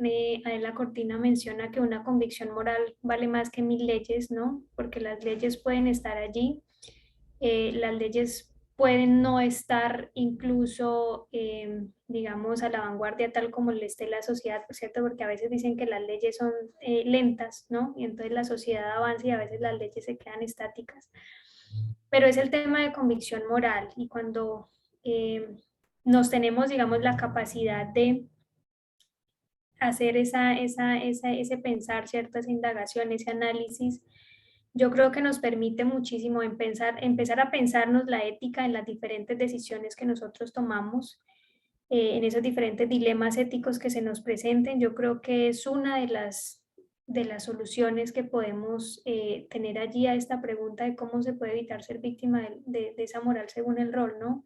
Adela Cortina menciona que una convicción moral vale más que 1000 leyes, ¿no? Porque las leyes pueden estar allí, las leyes pueden no estar incluso, digamos, a la vanguardia tal como le esté la sociedad, por cierto, porque a veces dicen que las leyes son lentas, ¿no? Y entonces la sociedad avanza y a veces las leyes se quedan estáticas. Pero es el tema de convicción moral y cuando nos tenemos, digamos, la capacidad de hacer ese pensar, ¿cierto? Esa indagación, ese análisis, yo creo que nos permite muchísimo empezar a pensarnos la ética en las diferentes decisiones que nosotros tomamos, en esos diferentes dilemas éticos que se nos presenten. Yo creo que es una de las soluciones que podemos tener allí a esta pregunta de cómo se puede evitar ser víctima de esa moral según el rol, ¿no?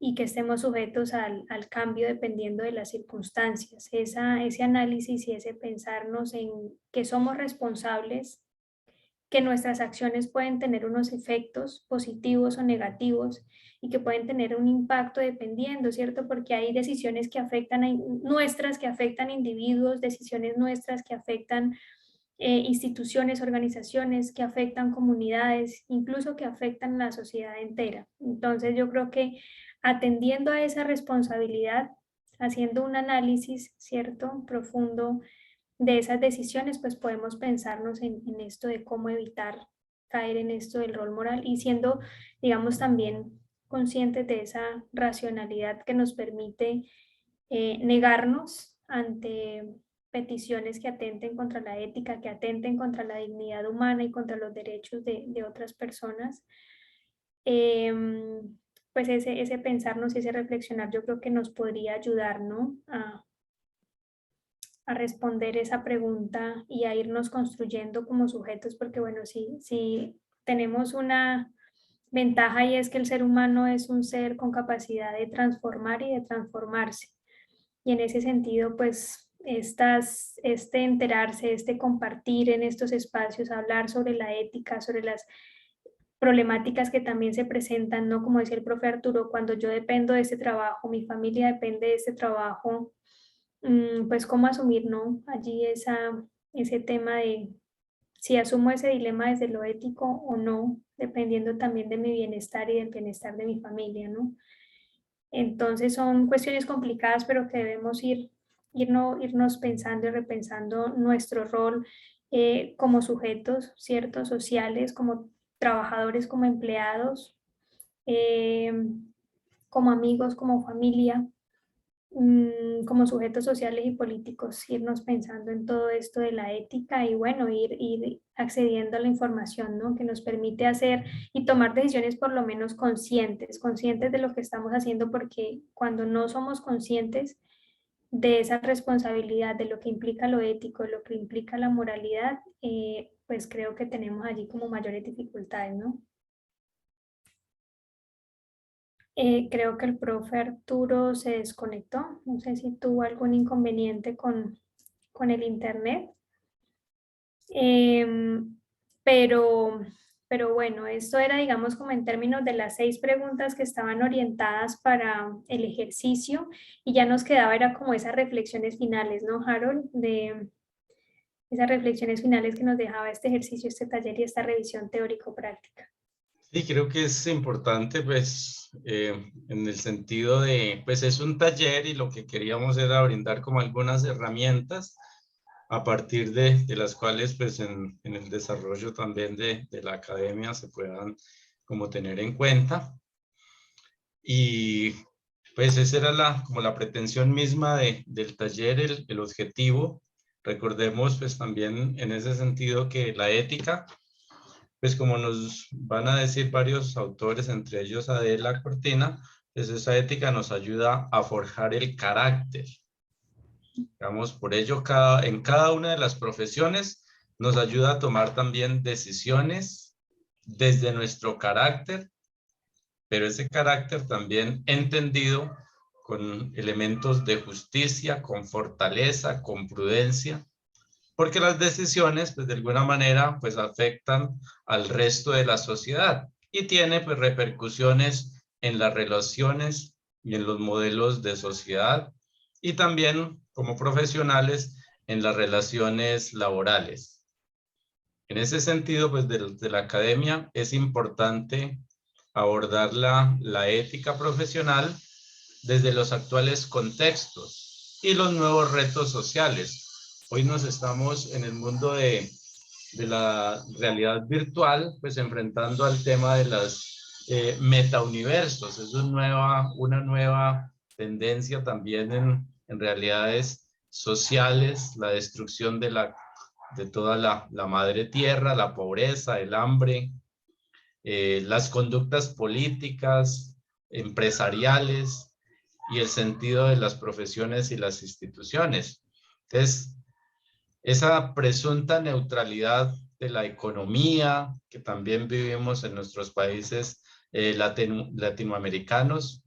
Y que estemos sujetos al cambio dependiendo de las circunstancias. Ese análisis y ese pensarnos en que somos responsables, que nuestras acciones pueden tener unos efectos positivos o negativos y que pueden tener un impacto dependiendo, ¿cierto? Porque hay decisiones que afectan nuestras, que afectan individuos, decisiones nuestras que afectan instituciones, organizaciones, que afectan comunidades, incluso que afectan la sociedad entera. Entonces yo creo que atendiendo a esa responsabilidad, haciendo un análisis, ¿cierto?, profundo de esas decisiones, pues podemos pensarnos en esto de cómo evitar caer en esto del rol moral y siendo, digamos, también conscientes de esa racionalidad que nos permite negarnos ante peticiones que atenten contra la ética, que atenten contra la dignidad humana y contra los derechos de otras personas. Pues ese pensarnos y ese reflexionar yo creo que nos podría ayudar, ¿no?, a responder esa pregunta y a irnos construyendo como sujetos, porque bueno, si tenemos una ventaja y es que el ser humano es un ser con capacidad de transformar y de transformarse. Y en ese sentido, pues este enterarse, este compartir en estos espacios, hablar sobre la ética, sobre las problemáticas que también se presentan, ¿no? Como decía el profe Arturo, cuando yo dependo de este trabajo, mi familia depende de este trabajo, pues cómo asumir, ¿no?, allí ese tema de si asumo ese dilema desde lo ético o no, dependiendo también de mi bienestar y del bienestar de mi familia, ¿no? Entonces son cuestiones complicadas, pero que debemos irnos pensando y repensando nuestro rol como sujetos, ¿cierto?, sociales, como trabajadores, como empleados, como amigos, como familia, como sujetos sociales y políticos, irnos pensando en todo esto de la ética y bueno, ir accediendo a la información, ¿no?, que nos permite hacer y tomar decisiones por lo menos conscientes de lo que estamos haciendo, porque cuando no somos conscientes de esa responsabilidad, de lo que implica lo ético, de lo que implica la moralidad, pues creo que tenemos allí como mayores dificultades, ¿no? Creo que el profe Arturo se desconectó. No sé si tuvo algún inconveniente con el internet. Em, pero, pero bueno, esto era, digamos, como en términos de las 6 preguntas que estaban orientadas para el ejercicio y ya nos quedaba, era como esas reflexiones finales, ¿no, Harold? De esas reflexiones finales que nos dejaba este ejercicio, este taller y esta revisión teórico-práctica. Sí, creo que es importante, pues, en el sentido de, pues es un taller y lo que queríamos era brindar como algunas herramientas a partir de las cuales, pues, en el desarrollo también de la academia se puedan como tener en cuenta. Y, pues, esa era como la pretensión misma del taller, el objetivo. Recordemos, pues, también en ese sentido que la ética, pues como nos van a decir varios autores, entre ellos Adela Cortina, pues esa ética nos ayuda a forjar el carácter. Digamos, por ello, en cada una de las profesiones nos ayuda a tomar también decisiones desde nuestro carácter, pero ese carácter también entendido con elementos de justicia, con fortaleza, con prudencia, porque las decisiones, pues de alguna manera, pues afectan al resto de la sociedad y tiene pues repercusiones en las relaciones y en los modelos de sociedad y también como profesionales en las relaciones laborales. En ese sentido, pues de la academia es importante abordar la ética profesional desde los actuales contextos y los nuevos retos sociales. Hoy nos estamos en el mundo de la realidad virtual, pues enfrentando al tema de las metauniversos. Es una nueva tendencia también en realidades sociales, la destrucción de toda la madre tierra, la pobreza, el hambre, las conductas políticas, empresariales y el sentido de las profesiones y las instituciones. Entonces, esa presunta neutralidad de la economía que también vivimos en nuestros países latinoamericanos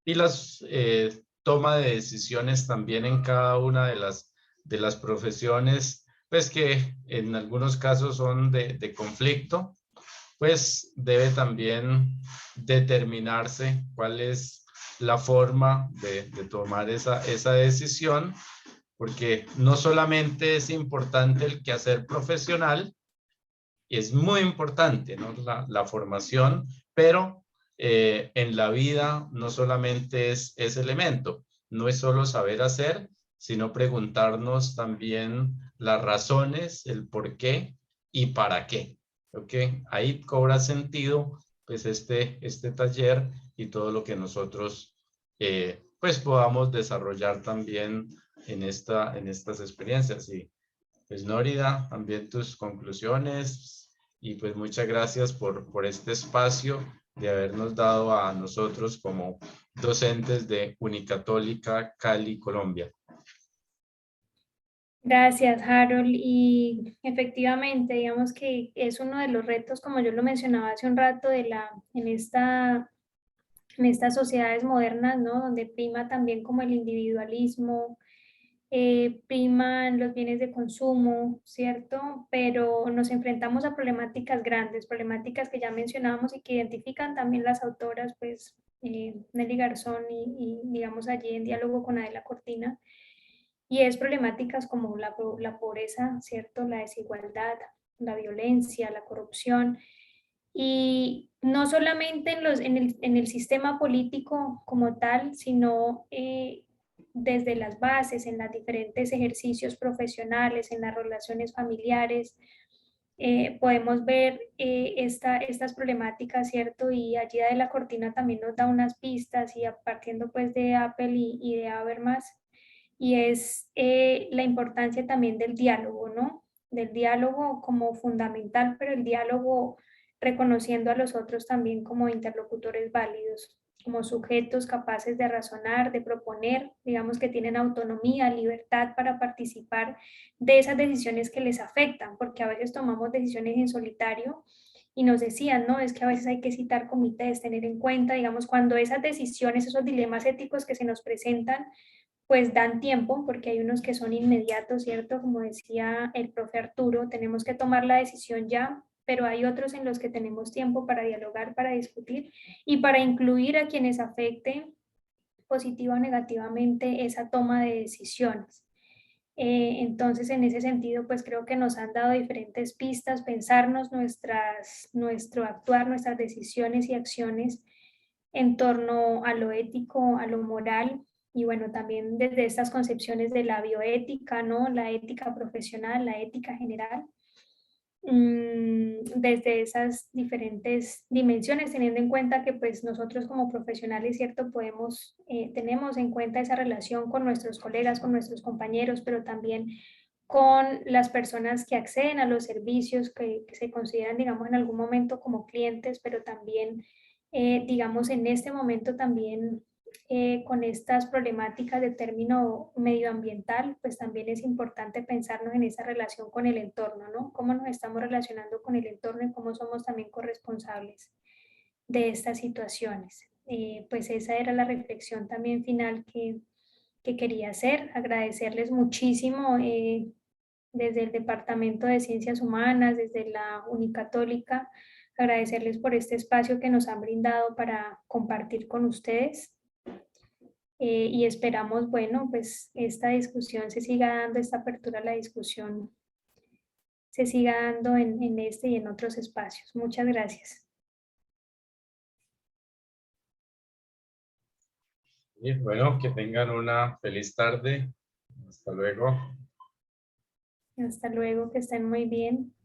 y las toma de decisiones también en cada una de las profesiones, pues que en algunos casos son de conflicto, pues debe también determinarse cuál es la forma de tomar esa decisión, porque no solamente es importante el quehacer profesional, es muy importante, ¿no? la formación, pero en la vida no solamente es ese elemento, no es solo saber hacer, sino preguntarnos también las razones, el por qué y para qué. ¿Ok? Ahí cobra sentido pues este taller y todo lo que nosotros pues podamos desarrollar también en estas experiencias. Y pues Nórida, también tus conclusiones y pues muchas gracias por este espacio de habernos dado a nosotros como docentes de Unicatólica Cali, Colombia. Gracias, Harold. Y efectivamente, digamos que es uno de los retos, como yo lo mencionaba hace un rato, en estas sociedades modernas, ¿no? Donde prima también como el individualismo, priman los bienes de consumo, ¿cierto? Pero nos enfrentamos a problemáticas grandes, problemáticas que ya mencionábamos y que identifican también las autoras, pues Nelly Garzón y digamos allí en diálogo con Adela Cortina. Y es problemáticas como la pobreza, ¿cierto? La desigualdad, la violencia, la corrupción. Y no solamente en el sistema político como tal, sino desde las bases, en los diferentes ejercicios profesionales, en las relaciones familiares, podemos ver estas problemáticas, ¿cierto? Y allí de la Cortina también nos da unas pistas y partiendo pues de Apple y de Habermas, y es la importancia también del diálogo, ¿no? Del diálogo como fundamental, pero el diálogo reconociendo a los otros también como interlocutores válidos, como sujetos capaces de razonar, de proponer, digamos que tienen autonomía, libertad para participar de esas decisiones que les afectan, porque a veces tomamos decisiones en solitario y nos decían, ¿no? Es que a veces hay que citar comités, tener en cuenta, digamos, cuando esas decisiones, esos dilemas éticos que se nos presentan, pues dan tiempo, porque hay unos que son inmediatos, ¿cierto? Como decía el profe Arturo, tenemos que tomar la decisión ya, pero hay otros en los que tenemos tiempo para dialogar, para discutir y para incluir a quienes afecte positiva o negativamente esa toma de decisiones. Entonces, en ese sentido, pues creo que nos han dado diferentes pistas, pensarnos nuestro actuar, nuestras decisiones y acciones en torno a lo ético, a lo moral, y bueno, también desde estas concepciones de la bioética, ¿no? La ética profesional, la ética general, desde esas diferentes dimensiones, teniendo en cuenta que pues nosotros como profesionales, ¿cierto? Tenemos en cuenta esa relación con nuestros colegas, con nuestros compañeros, pero también con las personas que acceden a los servicios que se consideran, digamos, en algún momento como clientes, pero también, digamos, en este momento también con estas problemáticas de término medioambiental, pues también es importante pensarnos en esa relación con el entorno, ¿no? Cómo nos estamos relacionando con el entorno y cómo somos también corresponsables de estas situaciones. Pues esa era la reflexión también final que quería hacer. Agradecerles muchísimo desde el Departamento de Ciencias Humanas, desde la Unicatólica, agradecerles por este espacio que nos han brindado para compartir con ustedes. Y esperamos, bueno, pues esta discusión se siga dando, esta apertura a la discusión se siga dando en este y en otros espacios. Muchas gracias. Y bueno, que tengan una feliz tarde. Hasta luego. Hasta luego, que estén muy bien.